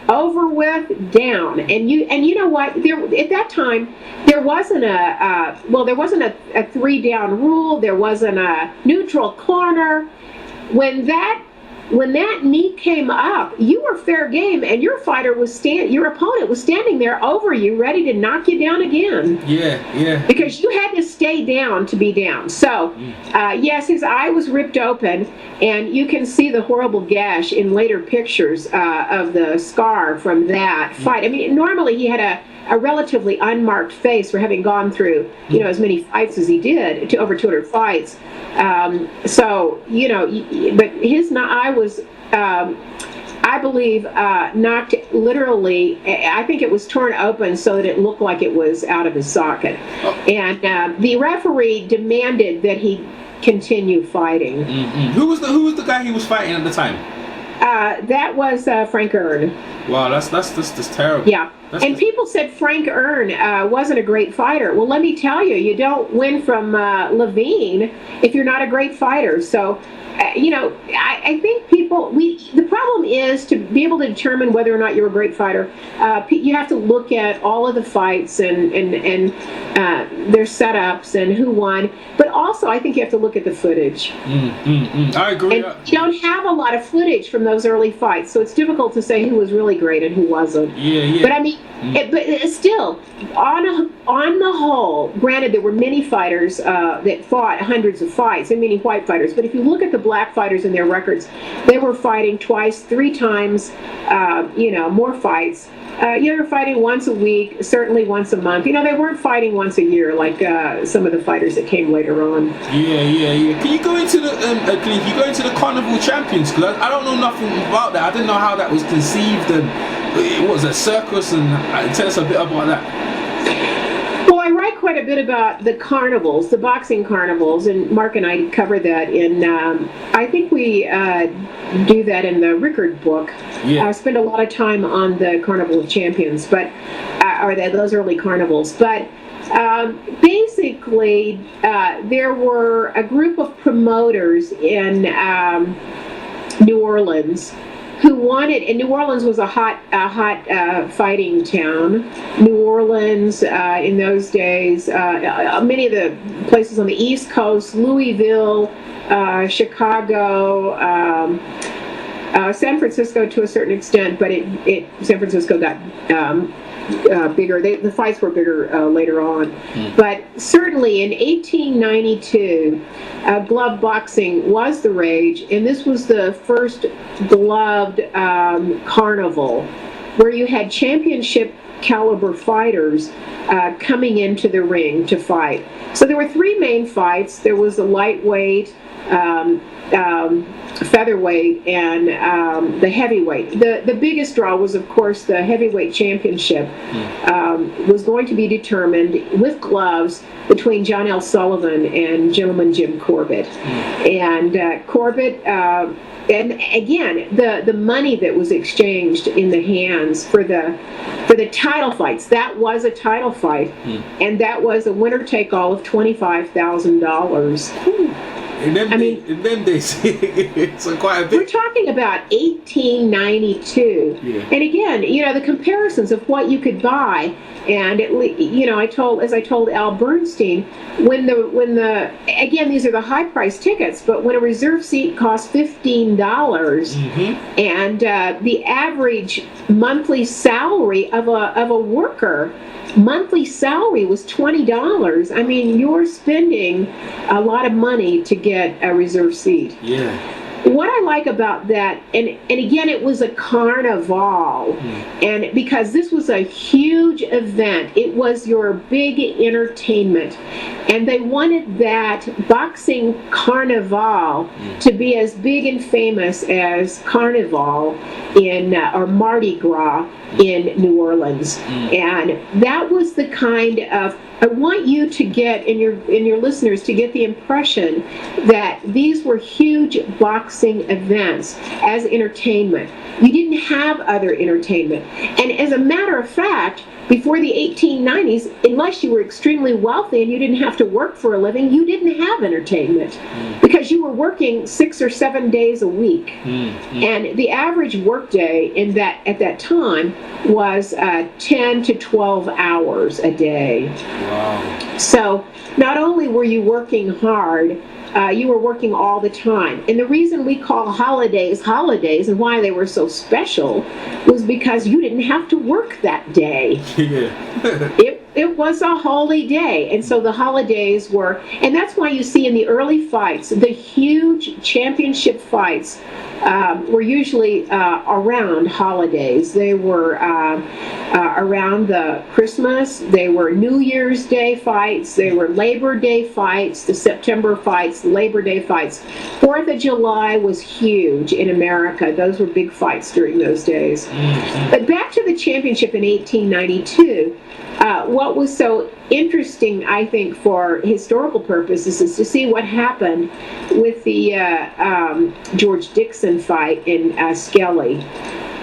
over with, down. And you know what? There at that time there wasn't a 3-down rule. There wasn't a neutral corner. When that knee came up, you were fair game, and your opponent was standing there over you, ready to knock you down again. Yeah. Because you had to stay down to be down. So, yes, his eye was ripped open, and you can see the horrible gash in later pictures of the scar from that fight. I mean, normally he had a relatively unmarked face for having gone through, you know, as many fights as he did, to over 200 fights. So, you know, but his eye was, I believe, knocked literally, I think it was torn open so that it looked like it was out of his socket. And the referee demanded that he continue fighting. Mm-hmm. Who was the guy he was fighting at the time? That was Frank Ern. Wow, that's terrible. Yeah. People said Frank Ern wasn't a great fighter. Well, let me tell you, you don't win from Levine if you're not a great fighter. So, you know, I think the problem is to be able to determine whether or not you're a great fighter, you have to look at all of the fights and their setups and who won. But also, I think you have to look at the footage. I agree. And you don't have a lot of footage from those early fights, so it's difficult to say who was really great and who wasn't. Yeah. But I mean, but still, on the whole, granted, there were many fighters that fought hundreds of fights, and many white fighters. But if you look at the black fighters and their records, they were fighting twice, 3 times, you know, more fights. They were fighting once a week, certainly once a month. You know, they weren't fighting once a year like some of the fighters that came later on. Yeah. Can you go into the Carnival of Champions? Because I don't know nothing about that. I didn't know how that was conceived, and it was a circus. And tell us a bit about that. Well, I write quite a bit about the carnivals, the boxing carnivals, and Mark and I cover that in. I think we do that in the Rickard book. Yeah. I spend a lot of time on the Carnival of Champions, but those early carnivals. But basically, there were a group of promoters in New Orleans who wanted, and New Orleans was a hot fighting town. New Orleans in those days, many of the places on the East Coast, Louisville, Chicago, San Francisco to a certain extent, but San Francisco got bigger. The fights were bigger later on. But certainly in 1892, glove boxing was the rage, and this was the first gloved carnival where you had championship caliber fighters coming into the ring to fight. So there were 3 main fights. There was the lightweight, featherweight, and the heavyweight. The biggest draw was, of course, the heavyweight championship was going to be determined with gloves between John L. Sullivan and gentleman Jim Corbett. And Corbett, and again, the money that was exchanged in the hands for the title fights, that was a title fight, and that was a winner-take-all of $25,000. In them days, it's quite a bit. We're talking about 1892. Yeah. And again, the comparisons of what you could buy, and I told Al Bernstein, when the again, these are the high price tickets, but when a reserve seat costs $15, and the average monthly salary of a worker, monthly salary was $20. I mean, you're spending a lot of money to get a reserve seat. Yeah. What I like about that, and again, it was a carnival, and because this was a huge event, it was your big entertainment, and they wanted that boxing carnival to be as big and famous as Carnival or Mardi Gras in New Orleans, and that was the kind of, I want you to get, and your listeners to get the impression that these were huge boxing events as entertainment. You didn't have other entertainment. And as a matter of fact, before the 1890s, unless you were extremely wealthy and you didn't have to work for a living, you didn't have entertainment because you were working 6 or 7 days a week. And the average workday at that time was 10 to 12 hours a day. Wow. So not only were you working hard, you were working all the time. And the reason we call holidays and why they were so special was because you didn't have to work that day. Yeah. It was a holy day. And so the holidays were, and that's why you see in the early fights, the huge championship fights were usually around holidays. They were around the Christmas, they were New Year's Day fights, they were Labor Day fights, the September fights, Labor Day fights. 4th of July was huge in America. Those were big fights during those days. But back to the championship in 1892, what was so interesting, I think, for historical purposes is to see what happened with the George Dixon fight in Skelly.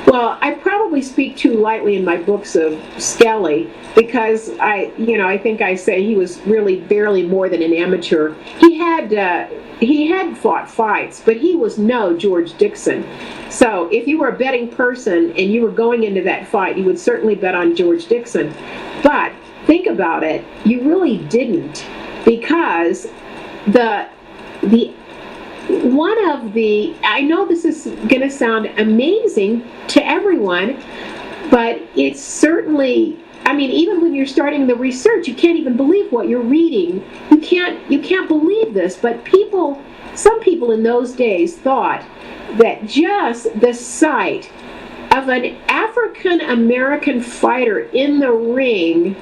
Well, I probably speak too lightly in my books of Skelly because I think I say he was really barely more than an amateur. He had fought fights, but he was no George Dixon. So if you were a betting person and you were going into that fight, you would certainly bet on George Dixon. But think about it, you really didn't, because I know this is going to sound amazing to everyone, but it's certainly, I mean, even when you're starting the research, you can't even believe what you're reading. You can't believe this, but some people in those days thought that just the sight of an African American fighter in the ring,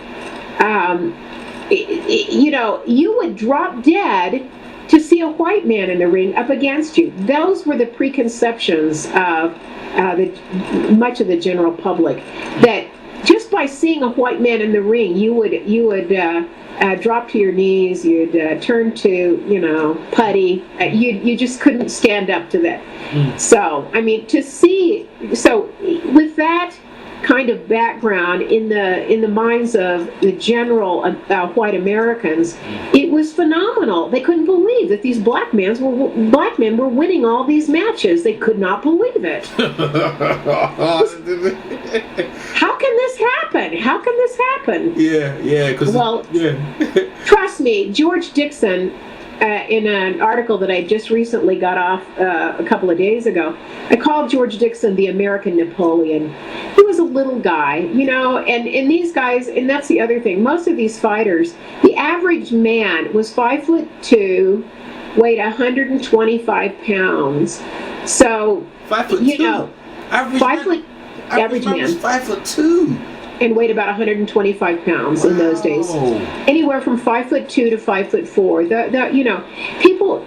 you would drop dead to see a white man in the ring up against you. Those were the preconceptions of much of the general public, that just by seeing a white man in the ring, you would drop to your knees, you'd turn to, putty. You just couldn't stand up to that. So, I mean, with that kind of background in the minds of the general white Americans, it was phenomenal. They couldn't believe that these black men were winning all these matches. They could not believe it. How can this happen? How can this happen? Yeah. Trust me, George Dixon, in an article that I just recently got off a couple of days ago, I called George Dixon the American Napoleon. He was a little guy, and these guys, and that's the other thing, most of these fighters, the average man was 5'2", weighed 125 pounds. So, 5'2". Average man was 5'2". And weighed about 125 pounds in those days. Anywhere from 5'2" to 5'4".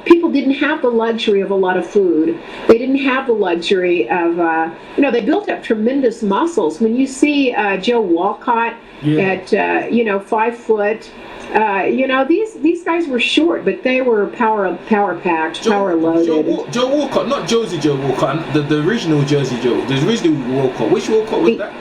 People didn't have the luxury of a lot of food. They didn't have the luxury of, they built up tremendous muscles. When you see Joe Walcott at, 5 foot, these guys were short, but they were power packed, power loaded. Joe Walcott, not Josie Joe Walcott, the original Jersey Joe, the original Walcott. Which Walcott was that?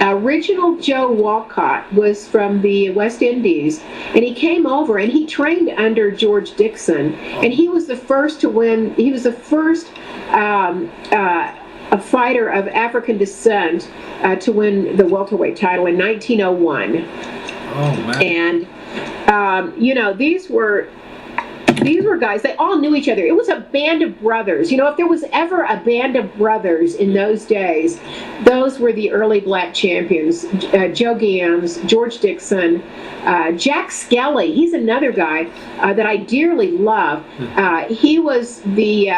Original Joe Walcott was from the West Indies, and he came over and he trained under George Dixon, and he was the first to win. He was the first a fighter of African descent to win the welterweight title in 1901. Oh man! And these were guys, they all knew each other. It was a band of brothers. If there was ever a band of brothers in those days, those were the early black champions. Joe Gans, George Dixon, Jack Skelly. He's another guy that I dearly love. He was the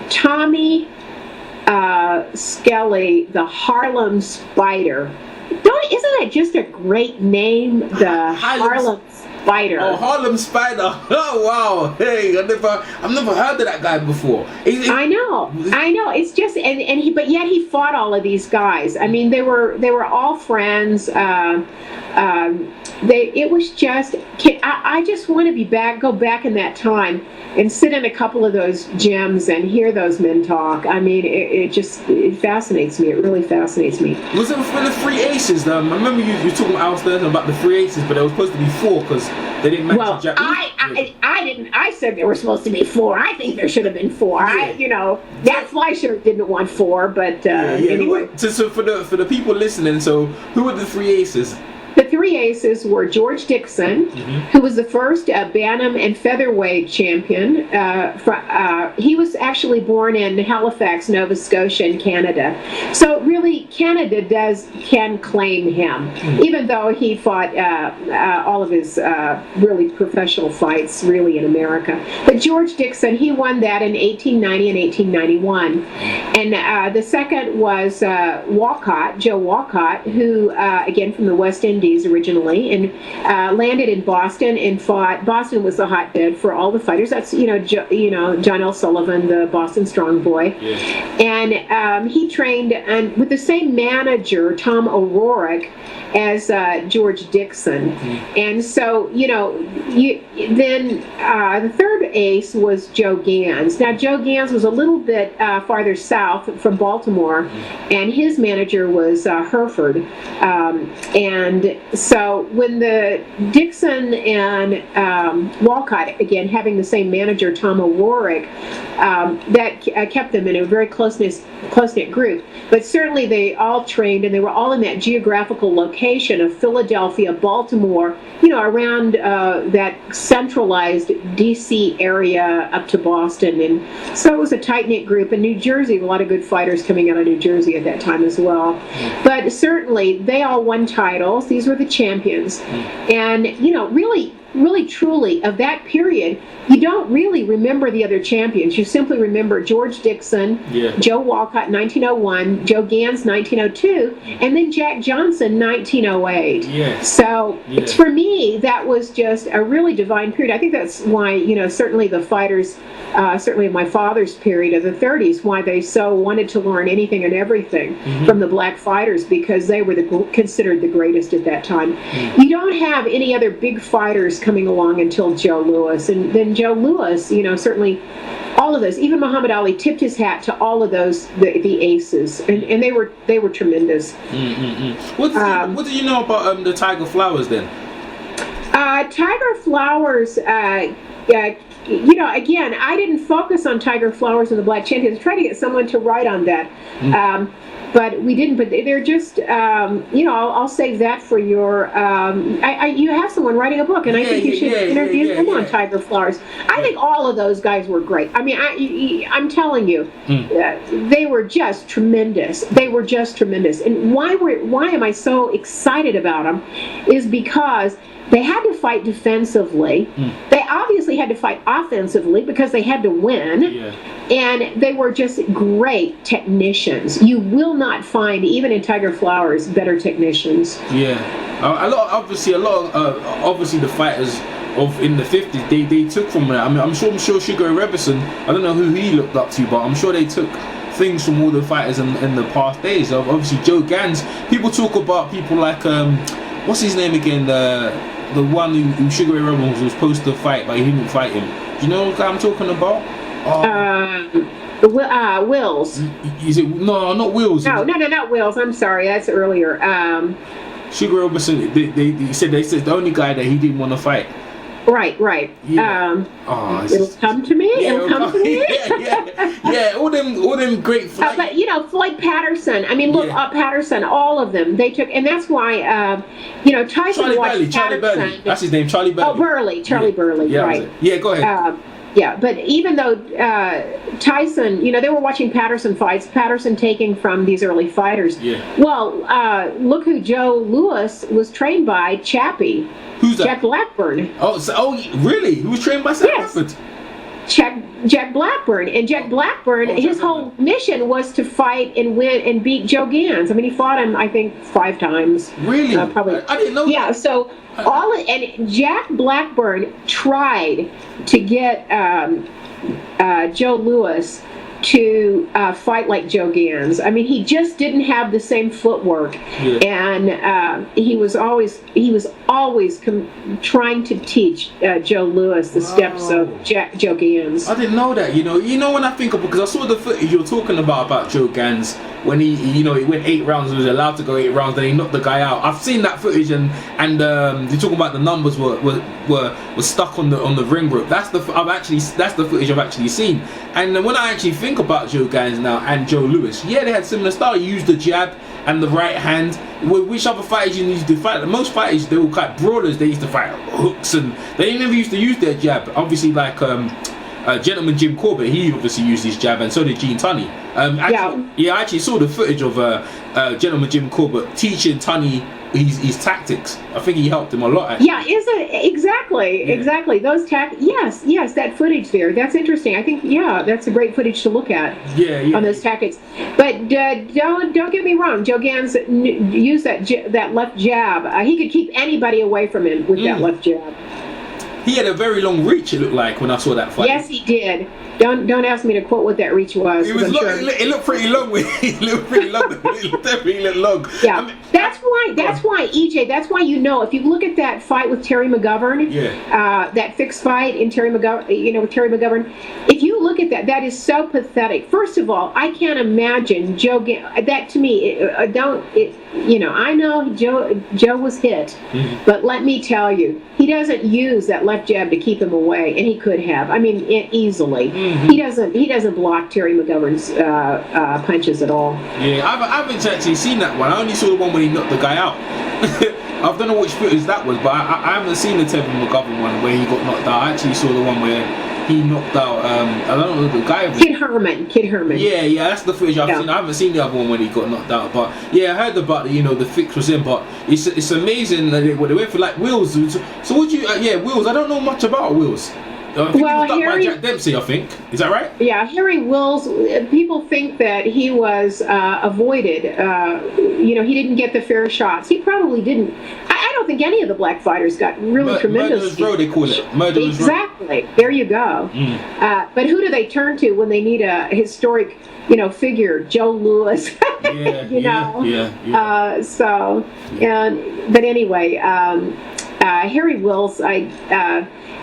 Tommy Skelly, the Harlem Spider. Isn't that just a great name? The Harlem Spider. Oh, Harlem Spider. Oh wow. Hey, I've never heard of that guy before. I know. It's just but yet he fought all of these guys. I mean, they were all friends. It was just, I just want to go back in that time and sit in a couple of those gyms and hear those men talk. I mean, it fascinates me. It really fascinates me. Was it for the three aces? I remember you talking about the three aces, but it was supposed to be four because they didn't match the Japanese. I didn't. I said there were supposed to be four. I think there should have been four. Yeah. That Fleischer didn't want four, but anyway. So for the people listening, so who were the three aces? The three aces were George Dixon, who was the first bantam and featherweight champion. He was actually born in Halifax, Nova Scotia, in Canada. So really, Canada can claim him, even though he fought all of his really professional fights really in America. But George Dixon, he won that in 1890 and 1891. And the second was Walcott, Joe Walcott, who, again, from the West Indies originally, and landed in Boston and fought. Boston was the hotbed for all the fighters. That's John L. Sullivan, the Boston Strong Boy, and he trained with the same manager, Tom O'Rourke, as George Dixon. And so then the third ace was Joe Gans. Now Joe Gans was a little bit farther south from Baltimore, and his manager was Hereford. And so when the Dixon and Walcott, again having the same manager, Tom O'Rourke, that kept them in a very close-knit group. But certainly they all trained, and they were all in that geographical location of Philadelphia, Baltimore, around that centralized D.C. area up to Boston. And so it was a tight-knit group. In New Jersey, a lot of good fighters coming out of New Jersey at that time as well. But certainly they all won titles. These were the champions. And, really, truly, of that period, you don't really remember the other champions. You simply remember George Dixon, Joe Walcott, 1901, Joe Gans, 1902, and then Jack Johnson, 1908. So for me, that was just a really divine period. I think that's why, certainly the fighters, certainly my father's period of the 30s, why they so wanted to learn anything and everything from the black fighters, because they were considered the greatest at that time. You don't have any other big fighters coming along until Joe Louis, and then Joe Louis, certainly all of those, even Muhammad Ali tipped his hat to all of those, the aces, and they were tremendous. What do you know about the Tiger Flowers then? Tiger Flowers, again, I didn't focus on Tiger Flowers and the Black Champions. I tried to get someone to write on that. But we didn't. But they're just, I'll save that for your. You have someone writing a book, and I think you should interview them on Tiger Flowers. I think all of those guys were great. I mean, I'm telling you, they were just tremendous. They were just tremendous. And why am I so excited about them? Is because they had to fight defensively. They obviously had to fight offensively because they had to win. And they were just great technicians. You will not find, even in Tiger Flowers, better technicians. Obviously the fighters in the 50s, they took from it. I mean, I'm sure Sugar Ray Robinson, I don't know who he looked up to, but I'm sure they took things from all the fighters in the past days. Obviously Joe Gans, people talk about people like what's his name again, the one who Sugar Ray Robinson was supposed to fight but he didn't fight him. Do you know what I'm talking about? Wills. Is it no, not Wills? No, not Wills. I'm sorry, that's earlier. Sugar Robertson. They said the only guy that he didn't want to fight. Right. Yeah. It'll come to me. Yeah, It'll come to me. yeah. All them great fights. But Floyd Patterson. I mean, look, Patterson. All of them. They took, and that's why Tyson watched Charlie Burley. That's his name, Charlie Burley. Oh, Charlie Burley. Yeah, right. Yeah, go ahead. But even though Tyson, they were watching Patterson fights, Patterson taking from these early fighters. Yeah. Well, look who Joe Louis was trained by, Chappie. Who's that? Jack Blackburn. Really? He was trained by Sam Bradford? Jack Blackburn. And Jack Blackburn, his whole mission was to fight and win and beat Joe Gans. I mean, he fought him, I think, 5 times. Really? Probably. I didn't know that. Yeah, so and Jack Blackburn tried to get Joe Louis to fight like Joe Gans. I mean, he just didn't have the same footwork, and he was always trying to teach Joe Louis the steps of Joe Gans. I didn't know that. When I think of, because I saw the footage you're talking about Joe Gans when he went 8 rounds, he was allowed to go 8 rounds, then he knocked the guy out. I've seen that footage, and you're talking about the numbers were stuck on the ring rope. That's the footage I've actually seen. And when I actually think about Joe Gans now and Joe Louis, they had similar style. He used the jab and the right hand. Which other fighters you used to fight? Most fighters, they were quite brawlers. They used to fight hooks, and they never used to use their jab. Obviously, like Gentleman Jim Corbett, he obviously used his jab, and so did Gene Tunney. I actually saw the footage of Gentleman Jim Corbett teaching Tunney his tactics. I think he helped him a lot, actually. Yeah, exactly. Those yes, that footage there. That's interesting. I think that's a great footage to look at. On those tactics. But don't get me wrong. Joe Gans used that left jab. He could keep anybody away from him with that left jab. He had a very long reach, it looked like, when I saw that fight. Yes, he did. Don't ask me to quote what that reach was. It was long. Sure. It looked pretty long. It looked pretty long. It definitely looked long. Yeah, I mean, that's why EJ. That's why if you look at that fight with Terry McGovern, that fixed fight in Terry McGovern, with Terry McGovern. If you look at that is so pathetic. First of all, I can't imagine Joe. That to me, I know Joe was hit, but let me tell you, he doesn't use that left jab to keep him away, and he could have. I mean, easily. He doesn't block Terry McGovern's punches at all. Yeah, I haven't actually seen that one. I only saw the one when he knocked the guy out. I don't know which footage that was, but I haven't seen the Terry McGovern one where he got knocked out. I actually saw the one where he knocked out. I don't know the guy. Kid Herman. Yeah, that's the footage I've seen. I haven't seen the other one when he got knocked out, but I heard about the fix was in. But it's amazing that they went for like Wills. So would you? Wills. I don't know much about Wills. I think he was ducked by Jack Dempsey, I think. Is that right? Yeah, Harry Wills, people think that he was avoided. He didn't get the fair shots. He probably didn't. I don't think any of the black fighters got really tremendous. Murderer's Row, they call it. Murderer's Row. Exactly. There you go. But who do they turn to when they need a historic, figure? Joe Louis. But anyway, Harry Wills,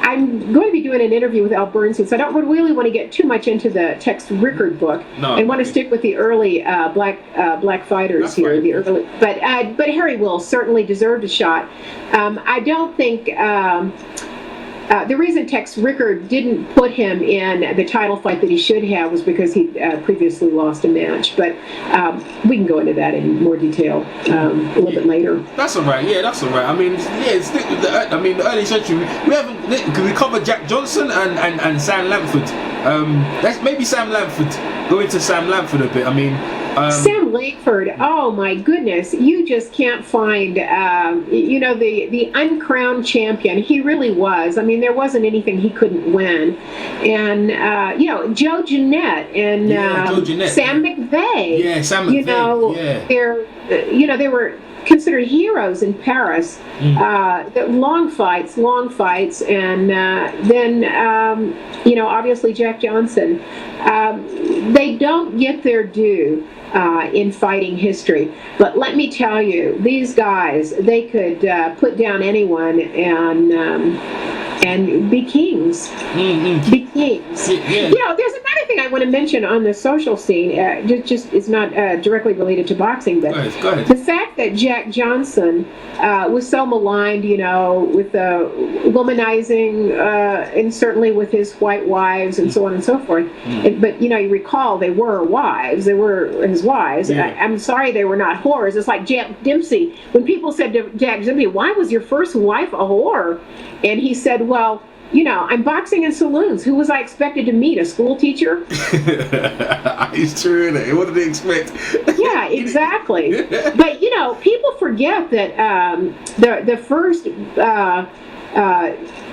I'm going to be doing an interview with Al Bernstein, so I don't really want to get too much into the Tex Rickard book. No, and want to stick with the early black fighters here. Right. But Harry Wills certainly deserved a shot. I don't think the reason Tex Rickard didn't put him in the title fight that he should have was because he previously lost a match. But we can go into that in more detail a little bit later. That's all right. Yeah, that's all right. I mean, stick with the early century. We covered Jack Johnson and Sam Lamford. Let's maybe Sam Lamford. Go into Sam Lamford a bit. I mean. Sam Langford, oh my goodness, you just can't find, the uncrowned champion. He really was. I mean, there wasn't anything he couldn't win. And, Joe Jeanette and Sam McVeigh. Yeah, Sam McVeigh. They were considered heroes in Paris. Long fights, and then obviously Jack Johnson. They don't get their due in fighting history, but let me tell you, these guys, they could put down anyone, and and be kings. Be kings. Yeah. You know, there's another thing I want to mention on the social scene. Just is not directly related to boxing, but Go ahead. the fact that Jack Johnson was so maligned, you know, with the womanizing, and certainly with his white wives and so on and so forth. But you know, you recall they were wives. They were his wives. Yeah. I'm sorry, they were not whores. It's like Jack Dempsey. When people said to Jack Dempsey, "Why was your first wife a whore?" and he said, "Well, you know, I'm boxing in saloons. Who was I expected to meet? A school teacher?" It's true, isn't it? What did they expect? Yeah, exactly. But you know, people forget that the first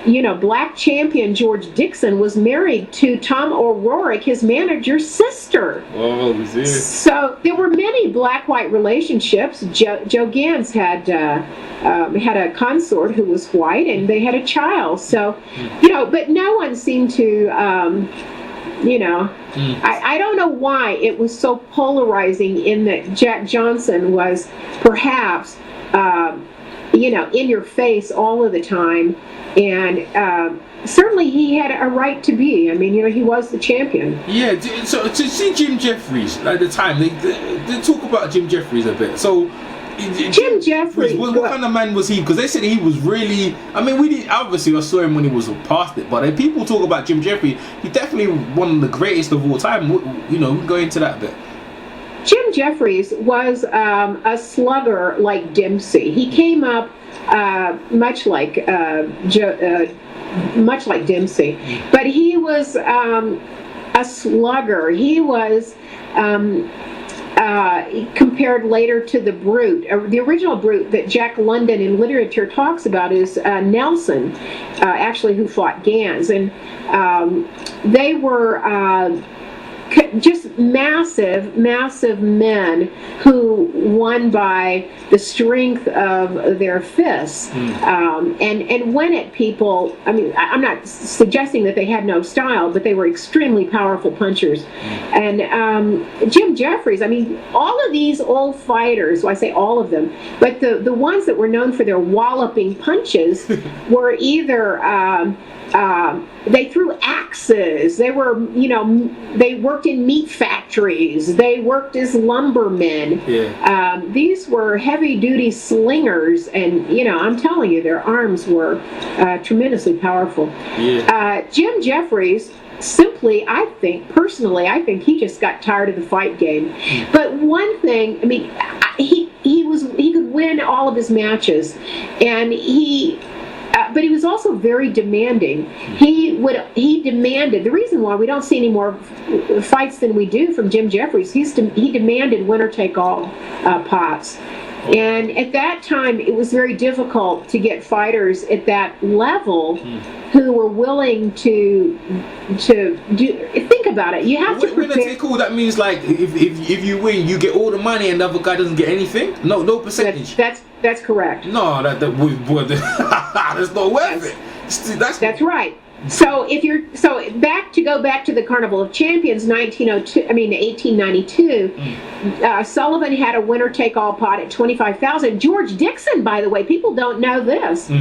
you know, black champion George Dixon was married to Tom O'Rourke, his manager's sister. Oh, yeah. So there were many black-white relationships. Joe Gans had a consort who was white, and they had a child. So, you know, but no one seemed to, you know, I don't know why it was so polarizing in that Jack Johnson was perhaps, you know, in your face all of the time. And certainly he had a right to be. I mean, you know, he was the champion. Yeah, so to see Jim Jeffries at the time, they talk about Jim Jeffries a bit. So Jim Jeffries, what kind of man was he? Because they said he was really, I mean, we didn't, obviously I saw him when he was past it, but people talk about Jim Jeffries, he's definitely one of the greatest of all time. You know, we can go into that a bit. Jim Jeffries was a slugger like Dempsey. He came up much like Dempsey, but he was a slugger. He was compared later to the Brute. The original Brute that Jack London in literature talks about is Nelson, actually, who fought Gans, and they were just massive men who won by the strength of their fists, and went at people. I mean, I'm not suggesting that they had no style, but they were extremely powerful punchers. And Jim Jeffries, I mean, all of these old fighters, well, I say all of them, but the ones that were known for their walloping punches were either they threw axes. They were, you know, they worked in meat factories. They worked as lumbermen. Yeah. These were heavy-duty slingers, and you know, I'm telling you, their arms were tremendously powerful. Yeah. Jim Jeffries, simply, I think he just got tired of the fight game. But one thing, I mean, he could win all of his matches, and but he was also very demanding. He demanded. The reason why we don't see any more fights than we do from Jim Jeffries, he demanded winner-take-all pots. And at that time, it was very difficult to get fighters at that level who were willing to do. Think about it. You have to prepare. Winner take all. That means like if you win, you get all the money, and the other guy doesn't get anything. No percentage. That's correct. No, that's not worth it. That's right. So go back to the Carnival of Champions, 1892. Sullivan had a winner-take-all pot at $25,000. George Dixon, by the way, people don't know this.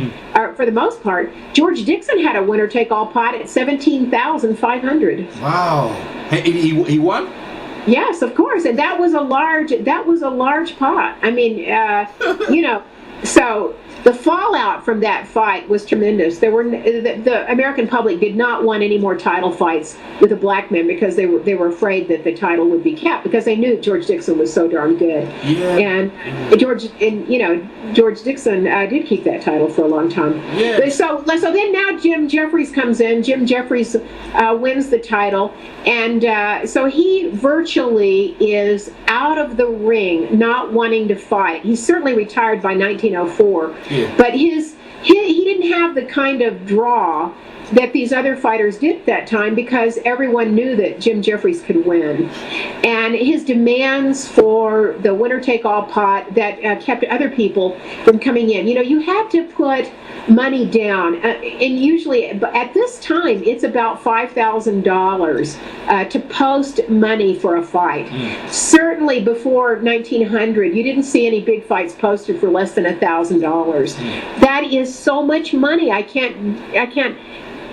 For the most part, George Dixon had a winner-take-all pot at $17,500. Wow. He won? Yes, of course, and that was a large pot. I mean, you know, so the fallout from that fight was tremendous. The American public did not want any more title fights with the black men because they were afraid that the title would be kept, because they knew George Dixon was so darn good. Yeah. And George Dixon did keep that title for a long time. Yeah. So then now Jim Jeffries comes in. Jim Jeffries wins the title, and so he virtually is out of the ring, not wanting to fight. He's certainly retired by 1904. Yeah. But he didn't have the kind of draw that these other fighters did at that time, because everyone knew that Jim Jeffries could win. And his demands for the winner-take-all pot that kept other people from coming in. You know, you had to put money down, and usually at this time it's about $5,000 to post money for a fight. Certainly before 1900 you didn't see any big fights posted for less than $1,000. That is so much money. I can't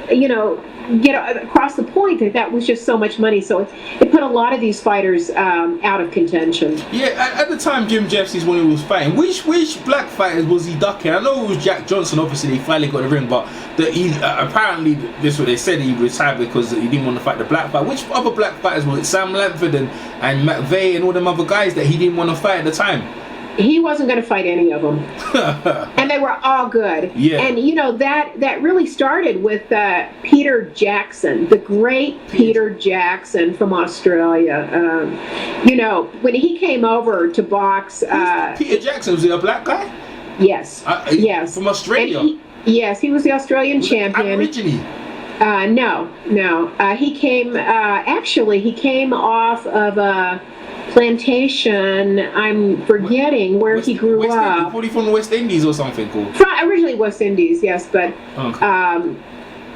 you know, get across the point that was just so much money. So it put a lot of these fighters out of contention. Yeah, at the time Jim Jeffries, when he was fighting, which black fighters was he ducking? I know it was Jack Johnson, obviously he finally got the ring, but apparently this is what they said, he retired because he didn't want to fight the black fight. Which other black fighters was it? Sam Lamford and McVeigh and all them other guys that he didn't want to fight at the time? He wasn't going to fight any of them. And they were all good. Yeah. And you know, that really started with Peter Jackson, the great Peter Jackson from Australia. You know, when he came over to box... Peter Jackson, was he a black guy? Yes. Yes. From Australia? Yes, he was the Australian champion. Aborigine? No. He came, actually, he came off of a plantation. I'm forgetting where he grew up. Probably from the West Indies or something cool. Originally West Indies, yes, but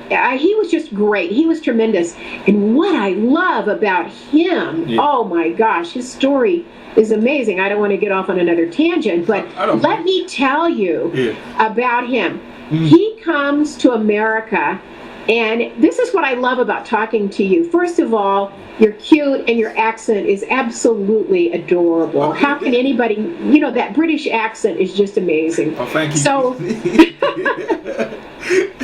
he was just great. He was tremendous. And what I love about him, oh my gosh, his story is amazing. I don't want to get off on another tangent, but let me tell you about him. He comes to America, and this is what I love about talking to you. First of all, you're cute and your accent is absolutely adorable. How can anybody, you know, that British accent is just amazing. Oh, thank you.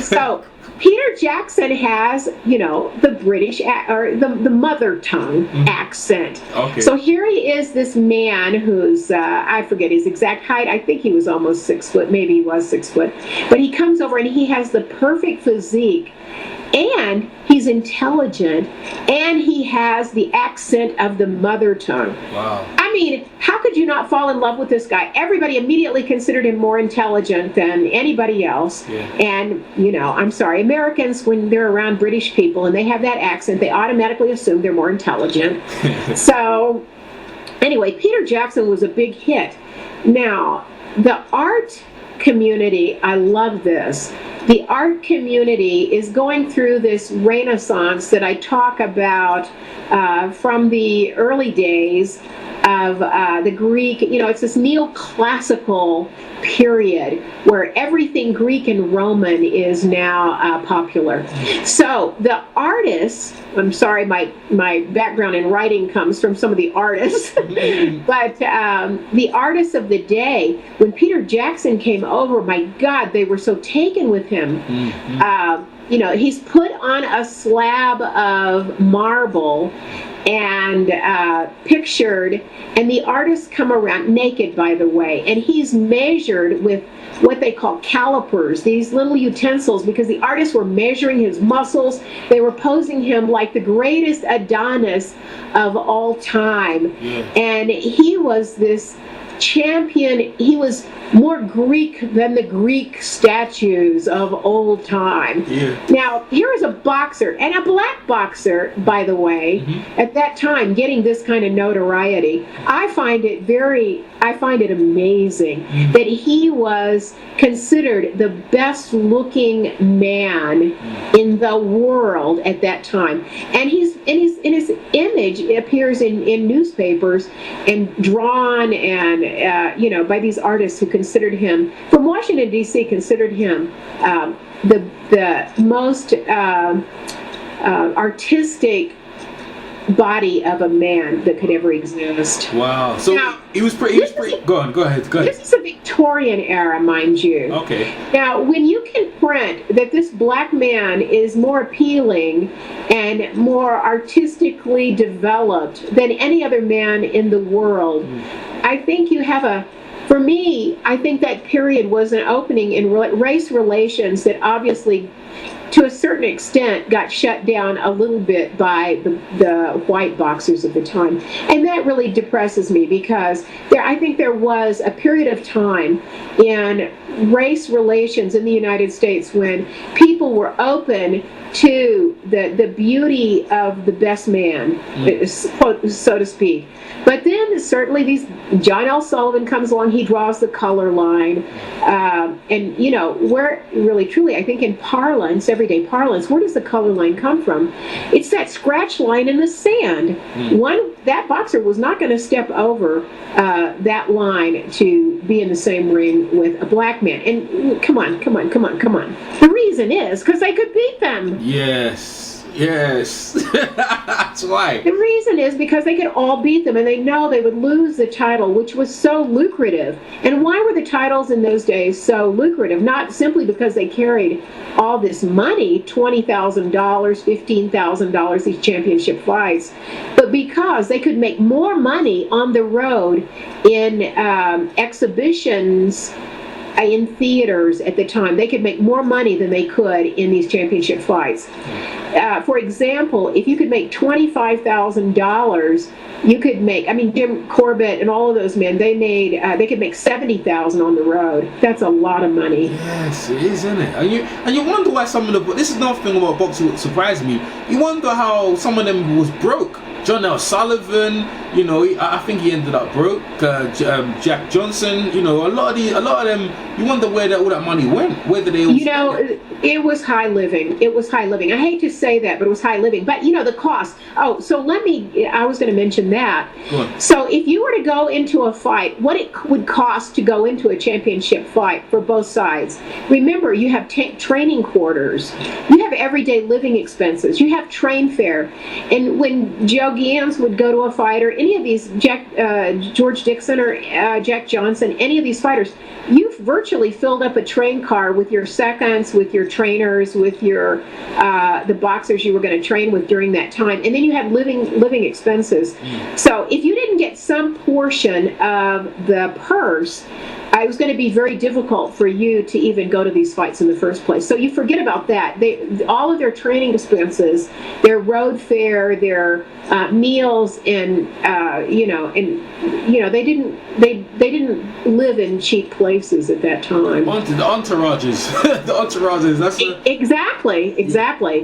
So Peter Jackson has, you know, the British or the mother tongue accent. Okay. So here he is, this man who's I forget his exact height. I think he was almost 6 foot. Maybe he was 6 foot. But he comes over and he has the perfect physique. And he's intelligent, and he has the accent of the mother tongue. Wow. I mean, how could you not fall in love with this guy? Everybody immediately considered him more intelligent than anybody else. Yeah. And, you know, I'm sorry, Americans, when they're around British people and they have that accent, they automatically assume they're more intelligent. So, anyway, Peter Jackson was a big hit. Now, the art community, I love this. The art community is going through this renaissance that I talk about from the early days of the Greek, you know, it's this neoclassical period where everything Greek and Roman is now popular. So the artists, I'm sorry, my background in writing comes from some of the artists, but the artists of the day, when Peter Jackson came over, my God, they were so taken with him. You know, he's put on a slab of marble and pictured, and the artists come around naked, by the way, and he's measured with what they call calipers, these little utensils, because the artists were measuring his muscles. They were posing him like the greatest Adonis of all time. And he was this champion. He was more Greek than the Greek statues of old time. Now, here is a boxer, and a black boxer, by the way, at that time, getting this kind of notoriety. I find it amazing that he was considered the best looking man in the world at that time. And his image appears in newspapers and drawn and you know, by these artists who considered him, from Washington D.C., considered him the most artistic body of a man that could ever exist. Wow. So now, he was pretty. Go ahead. This is a Victorian era, mind you. Okay. Now, when you can print that this black man is more appealing and more artistically developed than any other man in the world, I think you have for me, I think that period was an opening in race relations that obviously to a certain extent, got shut down a little bit by the white boxers of the time. And that really depresses me, because I think there was a period of time in race relations in the United States when people were open to the beauty of the best man, so to speak. But then certainly John L. Sullivan comes along, he draws the color line, and where really truly, I think in parlance, everyday parlance, where does the color line come from? It's that scratch line in the sand. That boxer was not going to step over that line to be in the same ring with a black man. And come on. The reason is because they could beat them. Yes. That's why. The reason is because they could all beat them, and they know they would lose the title, which was so lucrative. And why were the titles in those days so lucrative? Not simply because they carried all this money, $20,000, $15,000, these championship fights, but because they could make more money on the road in exhibitions, in theaters at the time. They could make more money than they could in these championship fights. For example, if you could make $25,000, you could make, Jim Corbett and all of those men, they could make $70,000 on the road. That's a lot of money. Yes, it is, isn't it? And you wonder why some of this is another thing about boxing that surprised me. You wonder how some of them was broke. John L. Sullivan, I think he ended up broke. Jack Johnson, a lot of them. You wonder where all that money went. Where did they all spend it? It was high living. It was high living. I hate to say that, but it was high living. But the cost. Oh, so I was going to mention that. Go on. So if you were to go into a fight, what it would cost to go into a championship fight for both sides. Remember, you have training quarters. You have everyday living expenses. You have train fare. And when Joe Gans would go to a fight, or any of these, George Dixon or Jack Johnson, any of these fighters, you've virtually filled up a train car with your seconds, with your trainers, with your the boxers you were going to train with during that time, and then you have living expenses. So if you didn't get some portion of the purse, it was going to be very difficult for you to even go to these fights in the first place. So you forget about that. All of their training expenses, their road fare, their meals, and they didn't live in cheap places at that time. The entourages, That's exactly.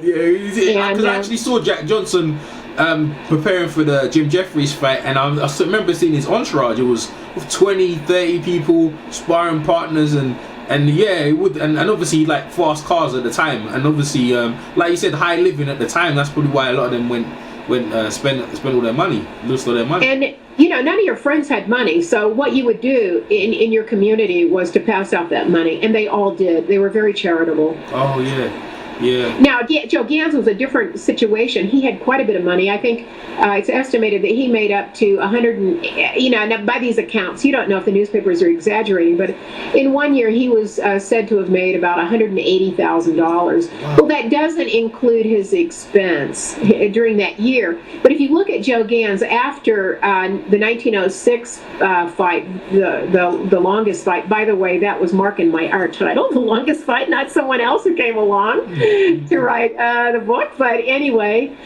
Yeah, because I actually saw Jack Johnson preparing for the Jim Jeffries fight, and I remember seeing his entourage. It was 20, 30 people, sparring partners, and it would, and obviously like fast cars at the time, and obviously like you said, high living at the time. That's probably why a lot of them went spend all their money, lost all their money. And none of your friends had money, so what you would do in your community was to pass out that money, and they all did. They were very charitable. Oh yeah. Now, Joe Gans was a different situation. He had quite a bit of money. I think it's estimated that he made up to 100, and by these accounts, you don't know if the newspapers are exaggerating, but in one year he was said to have made about $180,000. Wow. Well, that doesn't include his expense during that year. But if you look at Joe Gans after the 1906 fight, the longest fight, by the way, that was Mark and my art title, the longest fight, not someone else who came along to write the book. But anyway,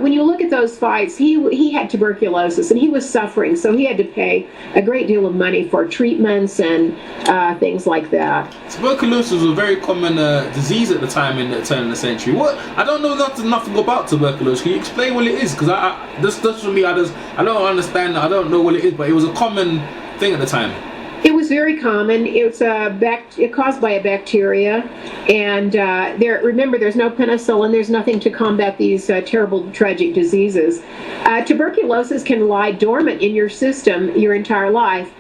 when you look at those fights, he had tuberculosis and he was suffering, so he had to pay a great deal of money for treatments and things like that. Tuberculosis was a very common disease at the time in the turn of the century. I don't know nothing about tuberculosis. Can you explain what it is? Because this for me, I don't understand. I don't know what it is, but it was a common thing at the time. It was very common. It's caused by a bacteria, and remember, there's no penicillin. There's nothing to combat these terrible, tragic diseases. Tuberculosis can lie dormant in your system your entire life.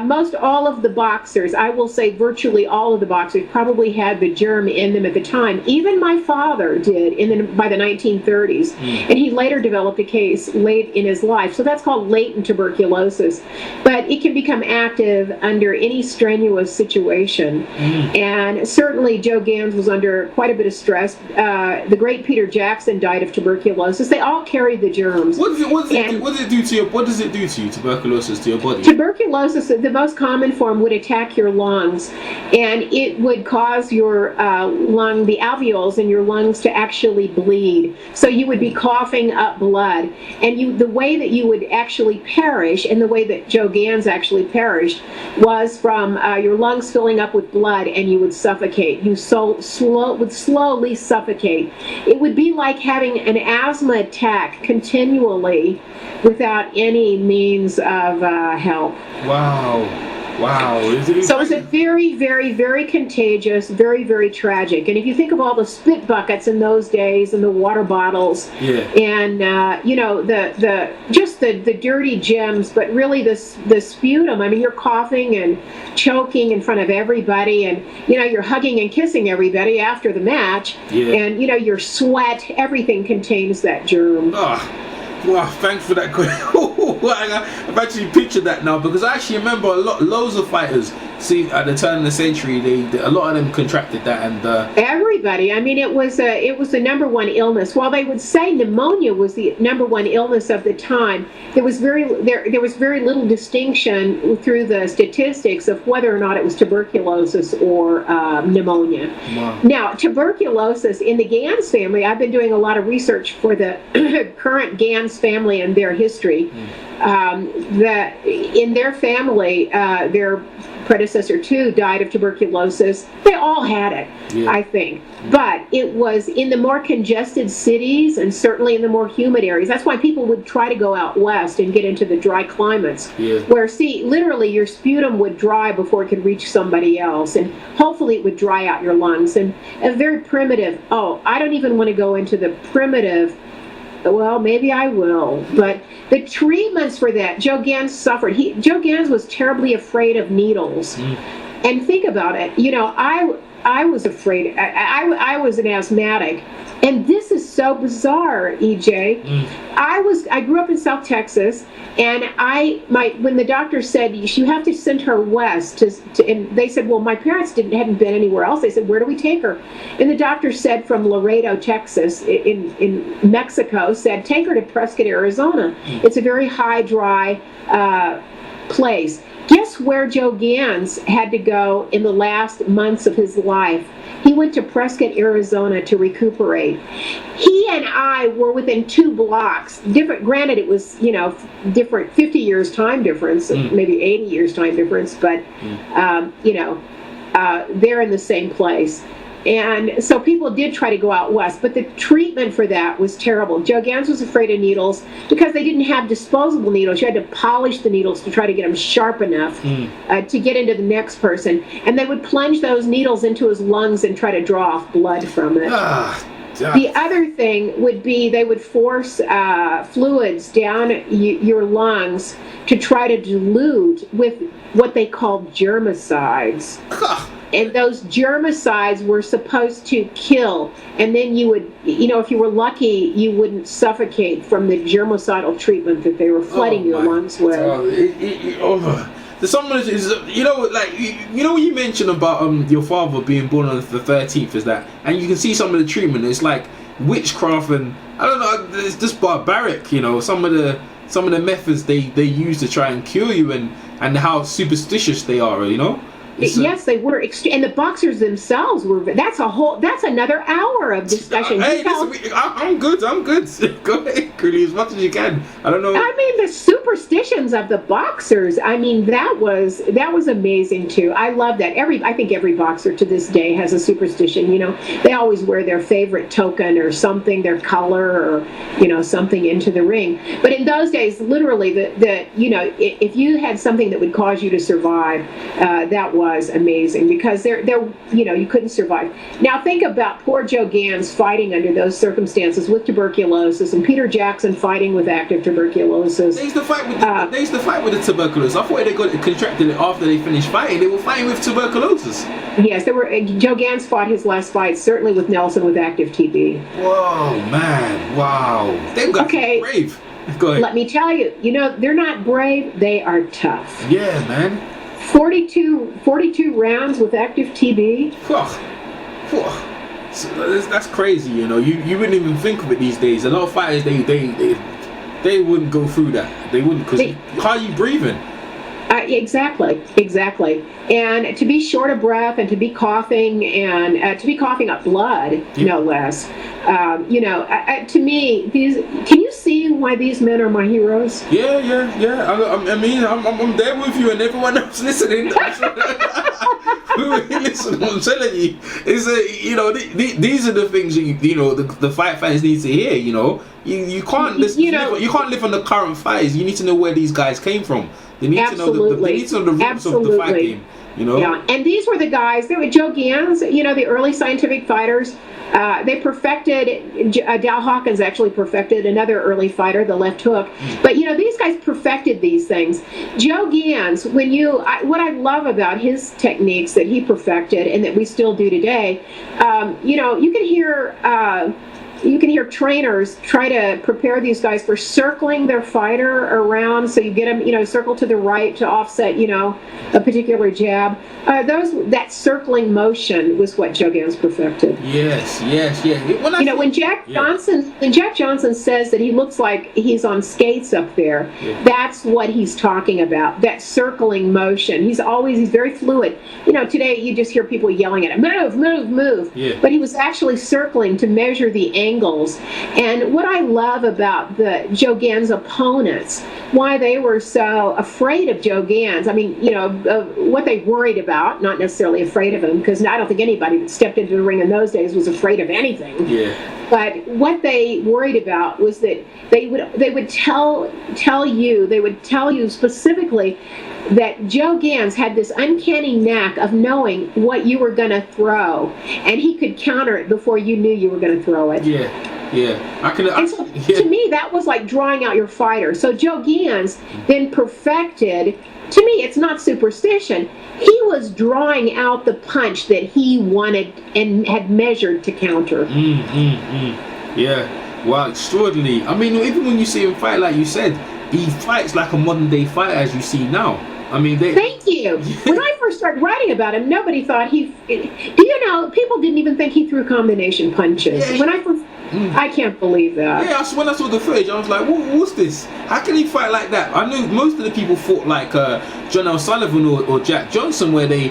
Most all of the boxers, I will say virtually all of the boxers, probably had the germ in them at the time. Even my father did by the 1930s, and he later developed a case late in his life. So that's called latent tuberculosis. But it can become active under any strenuous situation. And certainly Joe Gans was under quite a bit of stress. The great Peter Jackson died of tuberculosis. They all carried the germs. What does it do to you, tuberculosis, to your body? Tuberculosis, the most common form, would attack your lungs, and it would cause your the alveoles in your lungs to actually bleed. So you would be coughing up blood, and the way that you would actually perish, and the way that Joe Gans actually perished, was from your lungs filling up with blood, and you would suffocate. You would slowly suffocate. It would be like having an asthma attack continually without any means of help. Wow. So it's a very, very, very contagious, very, very tragic. And if you think of all the spit buckets in those days and the water bottles, and the dirty gems, but really the sputum. I mean, you're coughing and choking in front of everybody, and you're hugging and kissing everybody after the match, and your sweat, everything contains that germ. Wow, thanks for that question. I've actually pictured that now, because I actually remember loads of fighters. See, at the turn of the century, a lot of them contracted that, and everybody. I mean, it was the number one illness. While they would say pneumonia was the number one illness of the time, there was very little distinction through the statistics of whether or not it was tuberculosis or pneumonia. Wow. Now, tuberculosis in the Gans family, I've been doing a lot of research for the current Gans family and their history. That in their family, their predecessor too died of tuberculosis. They all had it, I think. But it was in the more congested cities, and certainly in the more humid areas. That's why people would try to go out west and get into the dry climates, where, literally your sputum would dry before it could reach somebody else, and hopefully it would dry out your lungs. And a very primitive, I don't even want to go into the primitive. Well, maybe I will. But the treatments for that, Joe Gans suffered. Joe Gans was terribly afraid of needles. And think about it. I was afraid. I was an asthmatic. And this is so bizarre, EJ. I grew up in South Texas, and when the doctor said you have to send her west and they said, well, my parents hadn't been anywhere else. They said, where do we take her? And the doctor said, from Laredo, Texas, in Mexico, said, take her to Prescott, Arizona. It's a very high, dry place. Guess where Joe Gans had to go in the last months of his life? He went to Prescott, Arizona to recuperate. He and I were within 2 blocks. Different, granted, it was, different, 50 years time difference, maybe 80 years time difference, but, they're in the same place. And so people did try to go out west, but the treatment for that was terrible. Joe Gans was afraid of needles because they didn't have disposable needles. You had to polish the needles to try to get them sharp enough to get into the next person. And they would plunge those needles into his lungs and try to draw off blood from it. The other thing would be they would force fluids down your lungs to try to dilute with what they called germicides. And those germicides were supposed to kill. And then you would, if you were lucky, you wouldn't suffocate from the germicidal treatment that they were flooding your lungs with. Someone is, when you mentioned about your father being born on the 13th, is that, and you can see some of the treatment. It's like witchcraft, and I don't know, it's just barbaric. Some of the methods they use to try and cure you, and how superstitious they are. Yes, they were, and the boxers themselves were. That's another hour of discussion. Hey, I'm good. Go ahead, Curly, as much as you can. I don't know. I mean, the superstitions of the boxers. I mean, that was amazing too. I love that. I think every boxer to this day has a superstition. They always wear their favorite token or something, their color, or something into the ring. But in those days, literally, if you had something that would cause you to survive, that was amazing, because you couldn't survive. Now think about poor Joe Gans fighting under those circumstances with tuberculosis, and Peter Jackson fighting with active tuberculosis. They used to fight with the tuberculosis. I thought they contracted it after they finished fighting. They were fighting with tuberculosis. Yes, Joe Gans fought his last fight certainly with Nelson with active TB. Whoa, man! Wow, they've got brave. Go ahead. Let me tell you, they're not brave. They are tough. Yeah, man. 42 rounds with active TB. So that's crazy, you know. You wouldn't even think of it these days. A lot of fighters, they wouldn't go through that. They wouldn't, because how are you breathing? Exactly. And to be short of breath and to be coughing and to be coughing up blood, no less. To me, can you see why these men are my heroes? Yeah. I mean, I'm there with you and everyone else listening. Listen, I'm telling you, these are the things that the fight fans need to hear. You can't you can't live on the current fights. You need to know where these guys came from. They need to know the roots of the fight game. Yeah, and these were the guys. They were Joe Gans, the early scientific fighters. They perfected, Dal Hawkins actually perfected another early fighter, the left hook. But, these guys perfected these things. Joe Gans, what I love about his techniques that he perfected and that we still do today, you can hear trainers try to prepare these guys for circling their fighter around, so you get them, circle to the right to offset, a particular jab. That circling motion was what Joe Gans perfected. Yes. When Jack Johnson says that he looks like he's on skates up there, that's what he's talking about. That circling motion. He's very fluid. Today you just hear people yelling at him, move. Yeah. But he was actually circling to measure the angles. And what I love about the Joe Gans opponents, why they were so afraid of Joe Gans, what they worried about, not necessarily afraid of him, because I don't think anybody that stepped into the ring in those days was afraid of anything. Yeah. But what they worried about was that they would tell you specifically that Joe Gans had this uncanny knack of knowing what you were going to throw, and he could counter it before you knew you were going to throw it. Yeah. To me, that was like drawing out your fighter. So Joe Gans then perfected. To me, it's not superstition. He was drawing out the punch that he wanted and had measured to counter. Yeah. Wow, extraordinary. I mean, even when you see him fight, like you said, he fights like a modern day fighter as you see now. Thank you. When I first started writing about him, nobody thought people didn't even think he threw combination punches. Yeah. I can't believe that. Yeah, when I saw the footage, I was like, what's this? How can he fight like that? I knew most of the people fought like John L. Sullivan or Jack Johnson, where they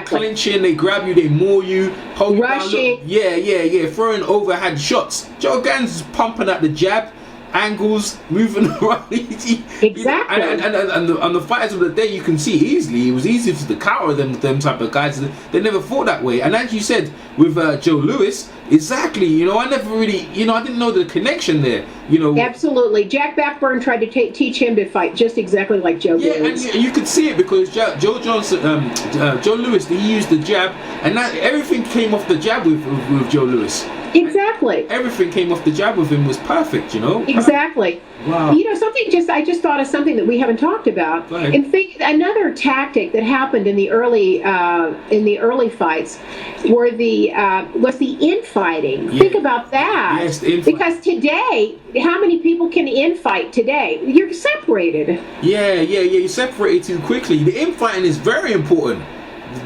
clinch in, they grab you, they maul you, hold rushing. You down. Yeah, throwing overhand shots. Joe Gans is pumping at the jab, angles, moving around. Exactly. And the fighters of the day, you can see easily, it was easy to counter them type of guys. They never fought that way. And as you said, with Joe Louis, exactly, I never really, I didn't know the connection there, Absolutely. Jack Blackburn tried to teach him to fight just exactly like Joe Louis. And you could see it because Joe Louis, he used the jab, and everything came off the jab with Joe Louis. Exactly. Everything came off the jab with him was perfect, Exactly. Wow. I just thought of something that we haven't talked about. And another tactic that happened in the early fights was the infighting. Yeah. Think about that. Yes, because today, how many people can infight today? You're separated. Yeah. You separated too quickly. The infighting is very important.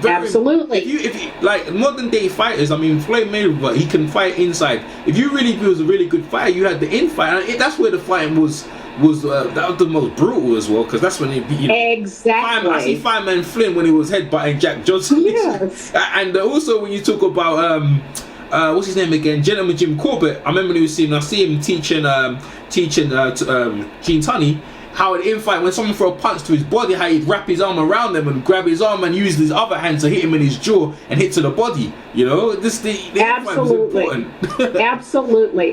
Absolutely. If you like modern day fighters, Floyd Mayweather, he can fight inside. If you really was a really good fighter, you had the infight. And that's where the fighting was that was the most brutal as well, because that's when exactly. I see Fireman Flynn when he was headbutting Jack Johnson. Yes. And also when you talk about what's his name again, Gentleman Jim Corbett. I remember when he was I see him teaching Gene Tunney how an infight, when someone throw a punch to his body, how he'd wrap his arm around them and grab his arm and use his other hand to hit him in his jaw and hit to the body. The absolutely,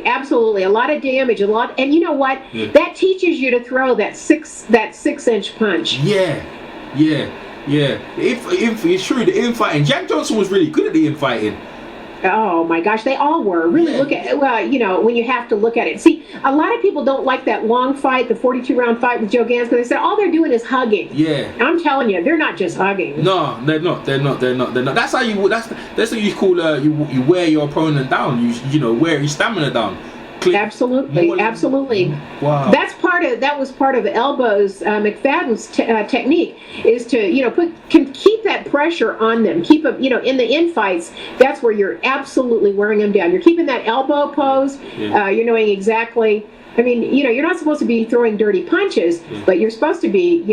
absolutely. A lot of damage, and you know what? Yeah. That teaches you to throw that 6-inch punch. Yeah. If it's true, the infighting. Jack Johnson was really good at the infighting. Oh my gosh, they all were. Really look at when you have to look at it. See, a lot of people don't like that long fight, the 42-round fight with Joe Gans, because they said all they're doing is hugging. Yeah. I'm telling you, they're not just hugging. No, they're not. That's how you call you wear your opponent down. You wear his stamina down. Absolutely, More- absolutely. Wow. That was part of Elbow's McFadden's technique, is to keep that pressure on them, keep them in the infights. That's where you're absolutely wearing them down. You're keeping that elbow pose. Yeah. You're knowing exactly. I mean, you're not supposed to be throwing dirty punches, but you're supposed to be,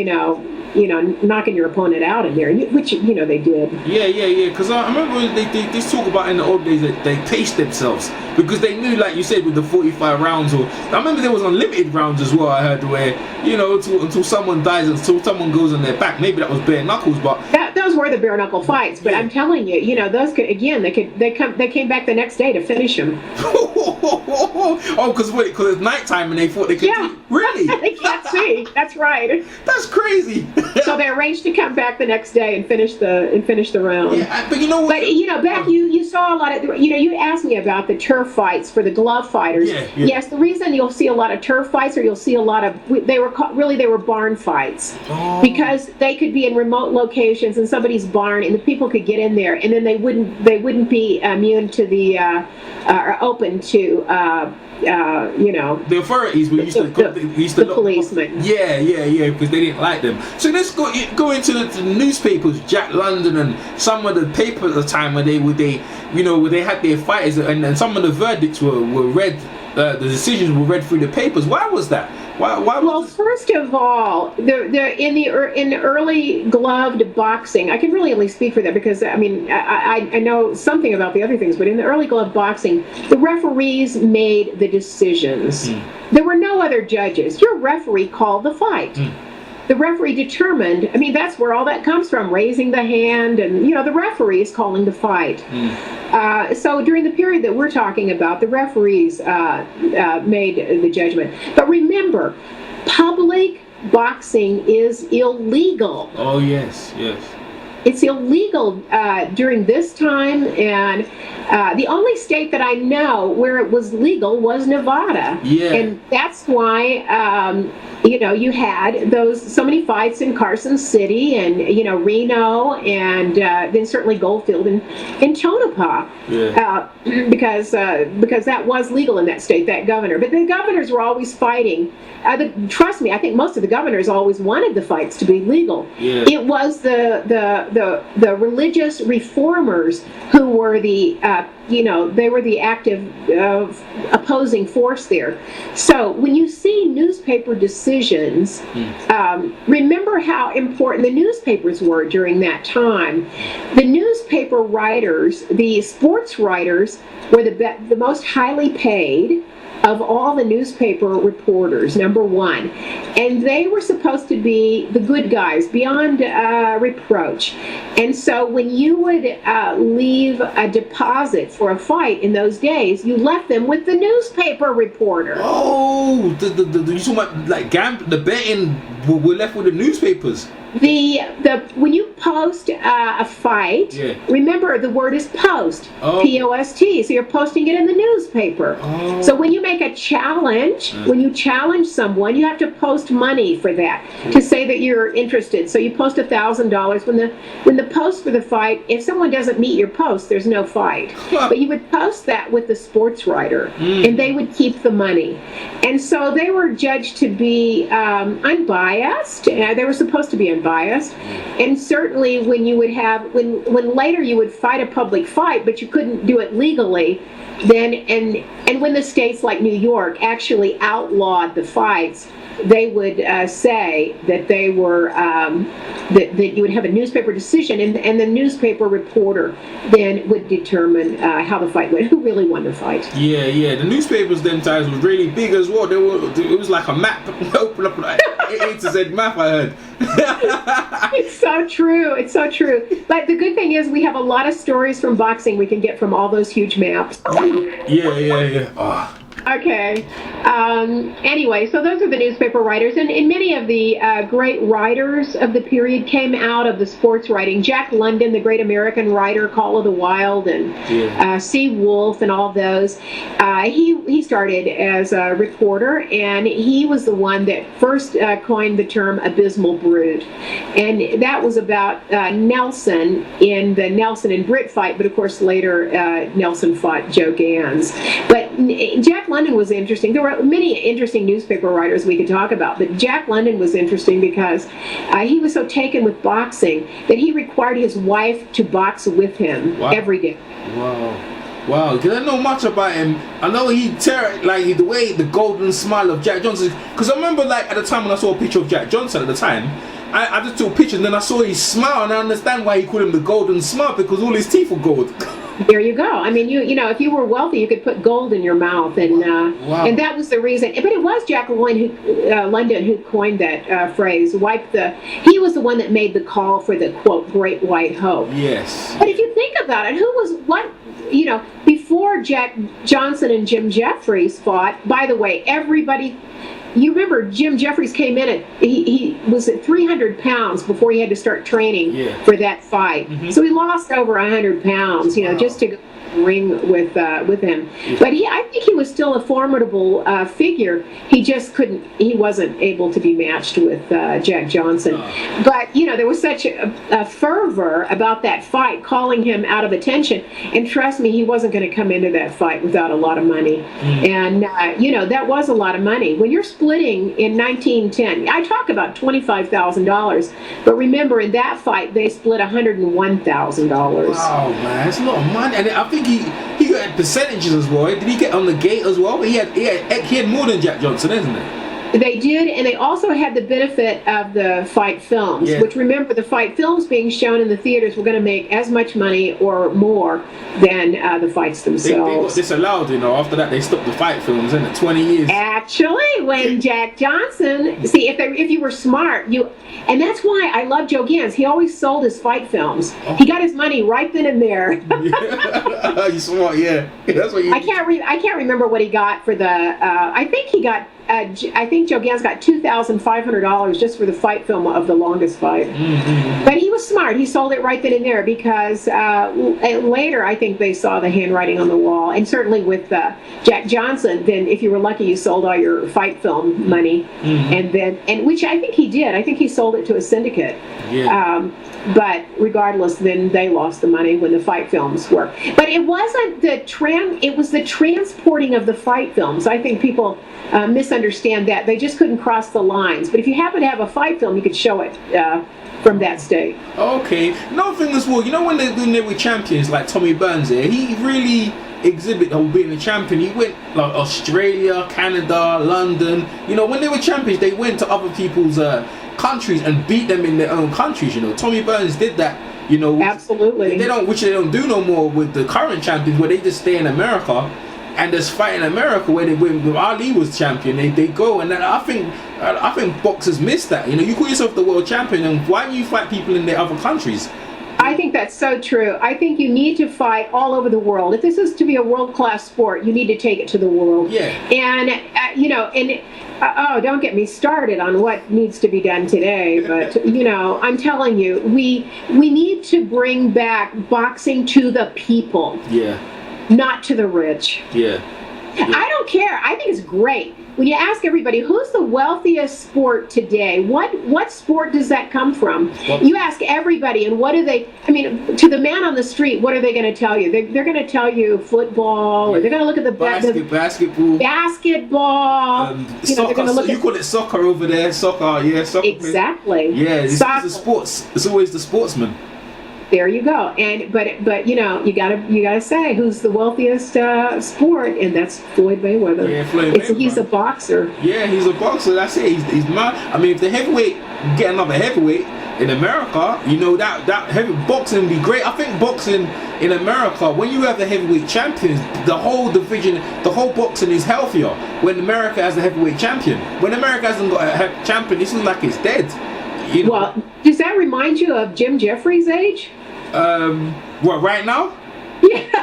knocking your opponent out in there, which they did. Yeah. Because I remember they talk about in the old days that they paced themselves because they knew, like you said, with the 45 rounds. Or I remember there was unlimited rounds as well. I heard where until someone dies, until someone goes on their back. Maybe that was bare knuckles, but those were the bare knuckle fights. But I'm telling you, those could again. They came back the next day to finish them. Oh, because it's nighttime and they thought they could. Yeah. Really? They can't see. That's right. That's crazy. So they arranged to come back the next day and finish the round. Yeah, but you know what? But back you saw a lot of you asked me about the turf fights for the glove fighters. Yeah. Yes, the reason you'll see a lot of turf fights, or you'll see a lot of they were barn fights, because they could be in remote locations in somebody's barn, and the people could get in there, and then they wouldn't be immune to the or open to the authorities were used to the policemen. Yeah, because they didn't like them. So let's go into the newspapers, Jack London, and some of the papers at the time where they had their fighters, and some of the verdicts were read. The decisions were read through the papers. Why was that? Why well, first of all, in the early gloved boxing, I can really only speak for that because I know something about the other things, but in the early gloved boxing, the referees made the decisions. There were no other judges. Your referee called the fight. The referee determined. That's where all that comes from, raising the hand, and the referee is calling the fight. So during the period that we're talking about, the referees made the judgment. But remember, public boxing is illegal. Oh, yes. It's illegal during this time, and the only state that I know where it was legal was Nevada. Yeah. And that's why you had so many fights in Carson City and Reno, and then certainly Goldfield and Tonopah. Yeah. Because that was legal in that state, that governor. But the governors were always fighting. Trust me, I think most of the governors always wanted the fights to be legal. Yeah. It was the religious reformers who were they were the active opposing force there. So when you see newspaper decisions, remember how important the newspapers were during that time. The newspaper writers, the sports writers, were the most highly paid of all the newspaper reporters, number one. And they were supposed to be the good guys, beyond reproach. And so when you would leave a deposit for a fight in those days, you left them with the newspaper reporter. Oh, you talking about like the betting were left with the newspapers. When you post a fight, remember the word is post, P-O-S-T, so you're posting it in the newspaper. So when you make a challenge, when you challenge someone, you have to post money for that to say that you're interested. So you post $1,000. When the post for the fight, if someone doesn't meet your post, there's no fight. But you would post that with the sports writer, and they would keep the money. And so they were judged to be unbiased. They were supposed to be unbiased. And certainly when you would have, when later you would fight a public fight, but you couldn't do it legally, then, and when the states like New York actually outlawed the fights, they would say that they were that you would have a newspaper decision, and the newspaper reporter then would determine how the fight went, who really won the fight. Yeah. The newspapers them times was really big as well. It was like a map, open up like A to Z map. I heard. It's so true. It's so true. But the good thing is we have a lot of stories from boxing we can get from all those huge maps. Yeah. Oh. Okay. Anyway, so those are the newspaper writers, and many of the great writers of the period came out of the sports writing. Jack London, the great American writer, Call of the Wild, and C. Wolf, and all those. He started as a reporter, and he was the one that first coined the term abysmal brute, and that was about Nelson in the Nelson and Britt fight. But of course, later Nelson fought Joe Gans. But Jack London was interesting. There were many interesting newspaper writers we could talk about, but Jack London was interesting because he was so taken with boxing that he required his wife to box with him every day. Wow, because I don't know much about him. I know the way, the golden smile of Jack Johnson. Because I remember, like, at the time when I saw a picture of Jack Johnson at the time, I just took a picture and then I saw his smile, and I understand why he called him the golden smile, because all his teeth were gold. There you go. I mean, you know, if you were wealthy, you could put gold in your mouth, and and that was the reason. But it was Jack London who coined that phrase. He was the one that made the call for the quote Great White Hope. Yes. But if you think about it, before Jack Johnson and Jim Jeffries fought? By the way, everybody. You remember Jim Jeffries came in at he was at 300 pounds before he had to start training for that fight. So he lost over 100 pounds, just to go ring with him. But I think he was still a formidable figure. He just he wasn't able to be matched with Jack Johnson. But there was such a fervor about that fight, calling him out of attention. And trust me, he wasn't going to come into that fight without a lot of money. And that was a lot of money. When you're splitting in 1910, I talk about $25,000, but remember in that fight they split $101,000. Wow, man, that's a lot of money. And I think he got percentages as well. Did he get on the gate as well? He had more than Jack Johnson, isn't it? They did, and they also had the benefit of the fight films, which, remember, the fight films being shown in the theaters were going to make as much money or more than the fights themselves. They got disallowed, after that they stopped the fight films in 20 years. Actually, when Jack Johnson, see, if you were smart, and that's why I love Joe Gans. He always sold his fight films. He got his money right then and there. You're smart, yeah. That's what you. I can't remember what he got for the. I think Joe Gans got $2,500 just for the fight film of The Longest Fight. But he was smart. He sold it right then and there because later I think they saw the handwriting on the wall. And certainly with Jack Johnson, then if you were lucky, you sold all your fight film money, and which I think he did. I think he sold it to a syndicate. But regardless, then they lost the money when the fight films were. But it wasn't it was the transporting of the fight films. I think people misunderstand that. They just couldn't cross the lines. But if you happen to have a fight film, you could show it from that state. Okay. Another thing as well, when they were champions, like Tommy Burns here, he really exhibited on being a champion. He went like Australia, Canada, London. When they were champions, they went to other people's countries and beat them in their own countries. Tommy Burns did that. Absolutely. Which they don't do no more with the current champions, where they just stay in America and just fight in America. Where when Ali was champion, they go, and then I think boxers miss that. You call yourself the world champion, and why do you fight people in their other countries? I think that's so true. I think you need to fight all over the world. If this is to be a world-class sport, you need to take it to the world. Yeah. And don't get me started on what needs to be done today. But I'm telling you, we need to bring back boxing to the people. Yeah. Not to the rich. Yeah. I don't care. I think it's great. When you ask everybody, who's the wealthiest sport today? What sport does that come from? You ask everybody, and what do they? I mean, to the man on the street, what are they going to tell you? They're going to tell you football, or they're going to look at the basketball. Basketball. Soccer. They're look you call it soccer over there. Soccer, yeah, soccer. Exactly. Yeah, it's the sports. It's always the sportsman. There you go. And but you gotta say who's the wealthiest sport, and that's Floyd Mayweather. Yeah, Floyd Mayweather. He's a boxer. Yeah, he's a boxer. That's it. He's mad. I mean, if the heavyweight get another heavyweight in America, that heavy boxing would be great. I think boxing in America, when you have the heavyweight champions, the whole division, the whole boxing is healthier. When America has the heavyweight champion, when America hasn't got a champion, it's like it's dead. Well, does that remind you of Jim Jeffries' age? What, right now? Yeah.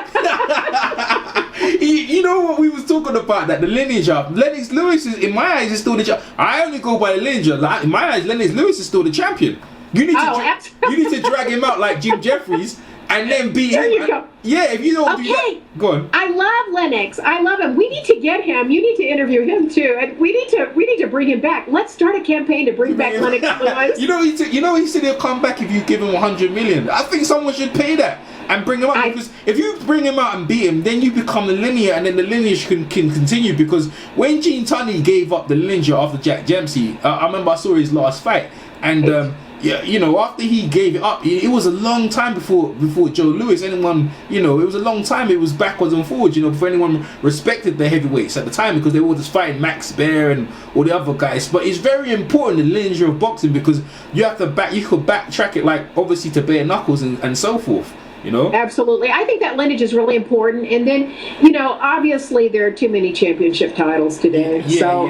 You know what we was talking about, that the lineage of Lennox Lewis is, in my eyes, is still the champion. I only go by the lineage. Like, in my eyes, Lennox Lewis is still the champion. You need to drag him out like Jim Jeffries and then beat him. There you go. Yeah, if you don't do that, go on. I love Lennox. I love him. We need to get him. You need to interview him too, and we need to bring him back. Let's start a campaign to bring back Lennox Lewis. He said he'll come back if you give him $100 million. I think someone should pay that. and bring him out. Because if you bring him out and beat him, then you become the lineage, and then the lineage can continue. Because when Gene Tunney gave up the lineage after Jack Dempsey, I remember I saw his last fight, and yeah, you know, after he gave it up, it was a long time before Joe Louis. Anyone, you know, it was a long time. It was backwards and forwards, you know, before anyone respected the heavyweights at the time, because they were just fighting Max Baer and all the other guys. But it's very important, the lineage of boxing, because you have to you could backtrack it, like obviously to bare knuckles and so forth. You know? Absolutely. I think that lineage is really important. And then, you know, obviously there are too many championship titles today. You know,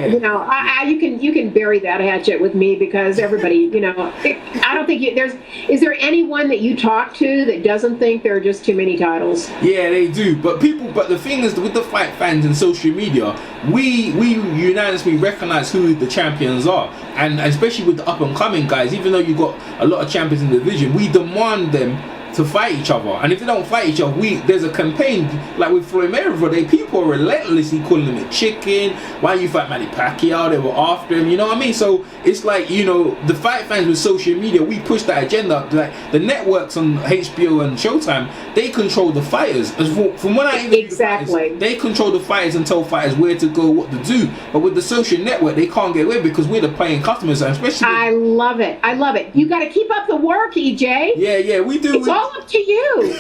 you can bury that hatchet with me, because everybody, you know, I don't think is there anyone that you talk to that doesn't think there are just too many titles? Yeah, they do. But the thing is, with the fight fans and social media, we unanimously recognize who the champions are. And especially with the up and coming guys, even though you've got a lot of champions in the division, we demand them to fight each other. And if they don't fight each other, there's a campaign like with Floyd Mayweather. People are relentlessly calling him a chicken. Why you fight Manny Pacquiao? They were after him. You know what I mean? So it's like, you know, the fight fans with social media, we push that agenda. Like the networks on HBO and Showtime, they control the fighters. From when I interview the fighters, they control the fighters and tell fighters where to go, what to do. But with the social network, they can't get away, because we're the paying customers, and especially. I love it. I love it. You got to keep up the work, EJ. Yeah, we do. It's all up to you.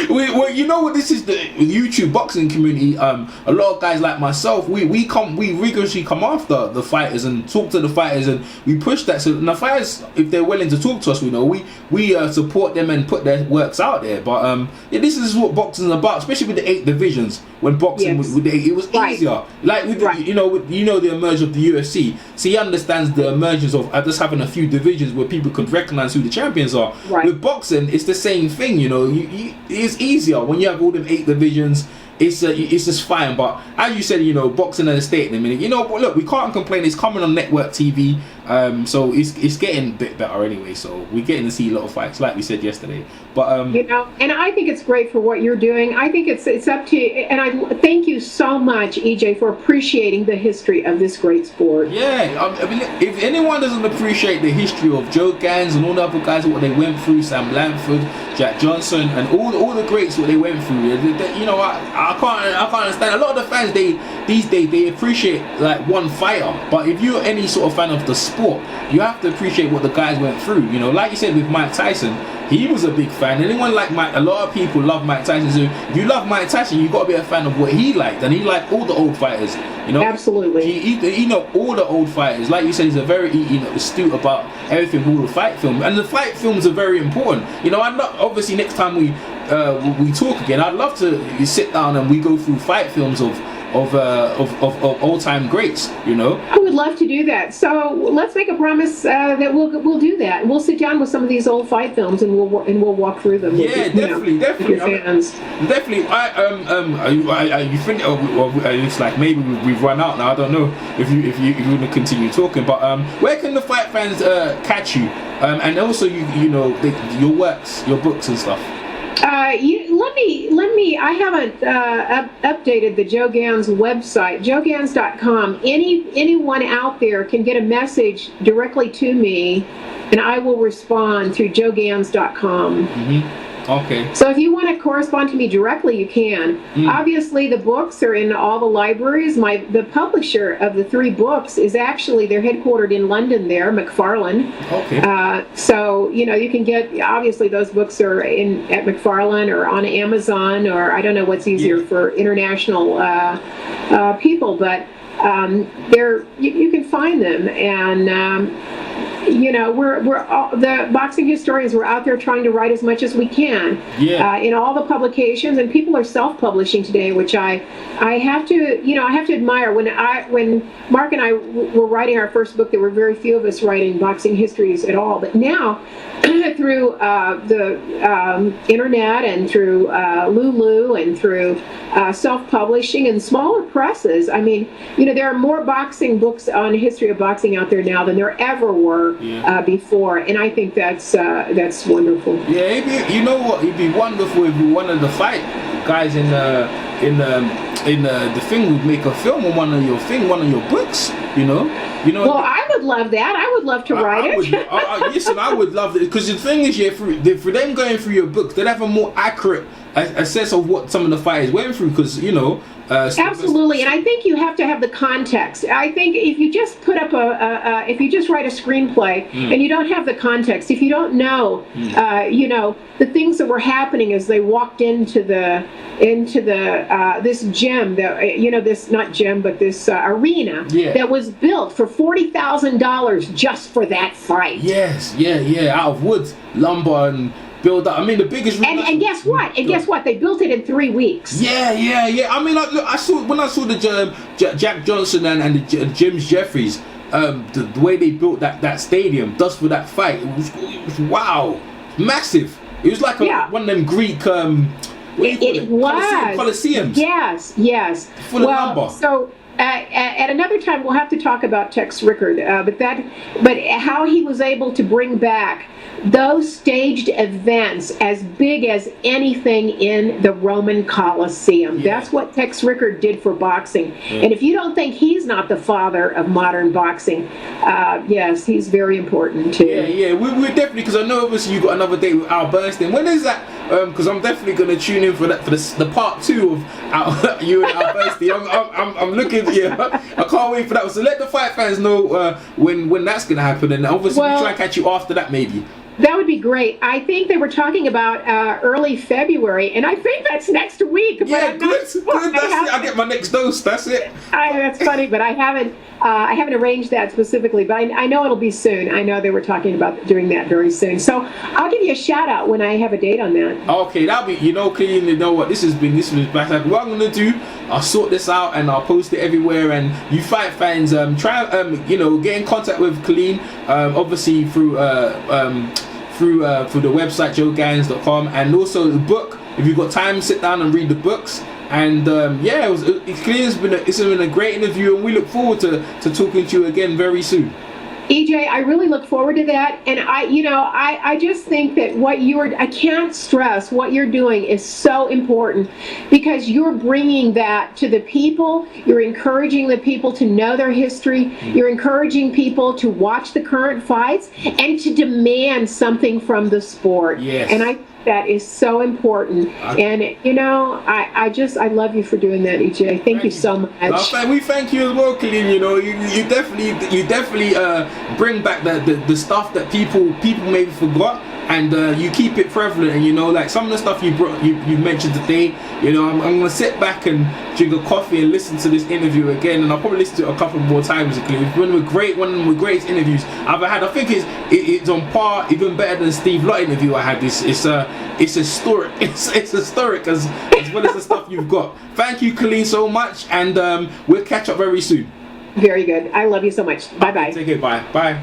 Well, you know what, this is the YouTube boxing community. A lot of guys like myself, we rigorously come after the fighters and talk to the fighters, and we push that. So the fighters, if they're willing to talk to us, we know we support them and put their works out there. But yeah, this is what boxing is about, especially with the 8 divisions. When boxing with the 8, it was easier. Like with the, you know the emergence of the UFC. So he understands the emergence of just having a few divisions where people could recognize who the champions are. With boxing, it's the same thing. You know, it's easier when you have all them 8 divisions. It's just fine. But as you said, you know, boxing at a state in a minute. You know, but look, we can't complain. It's coming on network TV. So it's getting a bit better anyway. So we're getting to see a lot of fights, like we said yesterday. But you know, and I think it's great for what you're doing. I think it's up to you, and I thank you so much, EJ, for appreciating the history of this great sport. Yeah, I mean, if anyone doesn't appreciate the history of Joe Gans and all the other guys, what they went through, Sam Blanford, Jack Johnson, and all the greats, what they went through, you know, I can't understand. A lot of the fans, these days they appreciate like one fighter, but if you're any sort of fan of the sport, you have to appreciate what the guys went through. You know, like you said with Mike Tyson, he was a big fan. Anyone like Mike, a lot of people love Mike Tyson. So if you love Mike Tyson, you got to be a fan of what he liked, and he liked all the old fighters. You know, absolutely. He know all the old fighters. Like you said, he's a very astute about everything, all the fight film, and the fight films are very important. You know, I'm not obviously next time we talk again, I'd love to sit down and we go through fight films of all-time greats, you know. I would love to do that. So let's make a promise that we'll do that. We'll sit down with some of these old fight films and we'll walk through them. Yeah, definitely. Your fans. Definitely. You think it's like maybe we've run out now. I don't know if you want to continue talking, but where can the fight fans catch you? And also you know your works, your books and stuff. Let me. I haven't updated the Joe Gans website, joegans.com. Anyone out there can get a message directly to me, and I will respond through joegans.com. Mm-hmm. Okay. So if you want to correspond to me directly, you can. Obviously, the books are in all the libraries. The publisher of the 3 books is actually, they're headquartered in London there, McFarlane. Okay. So, you know, you can get, obviously those books are at McFarlane or on Amazon, or I don't know what's easier for international people, but you can find them. And you know, we're all, the boxing historians, we're out there trying to write as much as we can in all the publications, and people are self-publishing today, which I have to admire. When Mark and I were writing our first book, there were very few of us writing boxing histories at all, but now through the internet and through Lulu and through self-publishing and smaller presses, I mean, you know, there are more boxing books on history of boxing out there now than there ever were before, and I think that's wonderful. Yeah, you know what? It'd be wonderful if one of the fight guys in the thing would make a film on one of your books. You know. Well, I would love that. I would love to write it. Listen, I would love it, because the thing is, yeah, for them going through your books, they'd have a more accurate a sense of what some of the fighters went through, because Absolutely, and I think you have to have the context. I think if you just put up if you just write a screenplay and you don't have the context, if you don't know, the things that were happening as they walked into the this gym, this not gym, but this arena that was built for $40,000 just for that fight. Yes, out of wood, lumber, and build up. I mean, the biggest. And guess what? And guess what? They built it in 3 weeks. Yeah. I mean, look, I saw the Jack Johnson and the James Jeffries, the way they built that stadium just for that fight. It was wow, massive. It was like one of them Greek. It was Colosseums. Yes. Full of lumber. So. At another time, we'll have to talk about Tex Rickard, but how he was able to bring back those staged events as big as anything in the Roman Colosseum. That's what Tex Rickard did for boxing. And if you don't think he's not the father of modern boxing, yes, he's very important too. Yeah, we're definitely, because I know obviously you got another date with Al Bernstein. When is that? Because I'm definitely going to tune in for the part 2 of you and Al Bernstein. I'm looking. Yeah, I can't wait for that. So let the fight fans know when that's going to happen, and obviously we'll try and catch you after that maybe. That would be great. I think they were talking about early February, and I think that's next week. But yeah, good. That's it. I get my next dose. That's it. That's funny, but I haven't arranged that specifically. But I know it'll be soon. I know they were talking about doing that very soon. So I'll give you a shout out when I have a date on that. Okay, that'll be. Clean. You know what? This was back. What I'm gonna do, I'll sort this out and I'll post it everywhere. And you fight fans, try get in contact with Colleen. Obviously through the website joegans.com, and also the book. If you've got time, sit down and read the books. And it's been a great interview, and we look forward to talking to you again very soon. EJ, I really look forward to that, and I just think that I can't stress what you're doing is so important, because you're bringing that to the people. You're encouraging the people to know their history. You're encouraging people to watch the current fights and to demand something from the sport. Yes. And that is so important. And I love you for doing that, EJ. Thank you so much. We thank you as well, Colleen. You definitely bring back the stuff that people maybe forgot, and you keep it prevalent. And like some of the stuff you mentioned today, I'm gonna sit back and drink a coffee and listen to this interview again, and I'll probably listen to it a couple more times. It's one of the greatest interviews I've ever had. I think it's on par, even better than Steve Lott interview I had. It's historic. It's historic as well as the stuff you've got. Thank you, Colleen, so much, and we'll catch up very soon. Very good. I love you so much. Bye bye. Take care. Bye.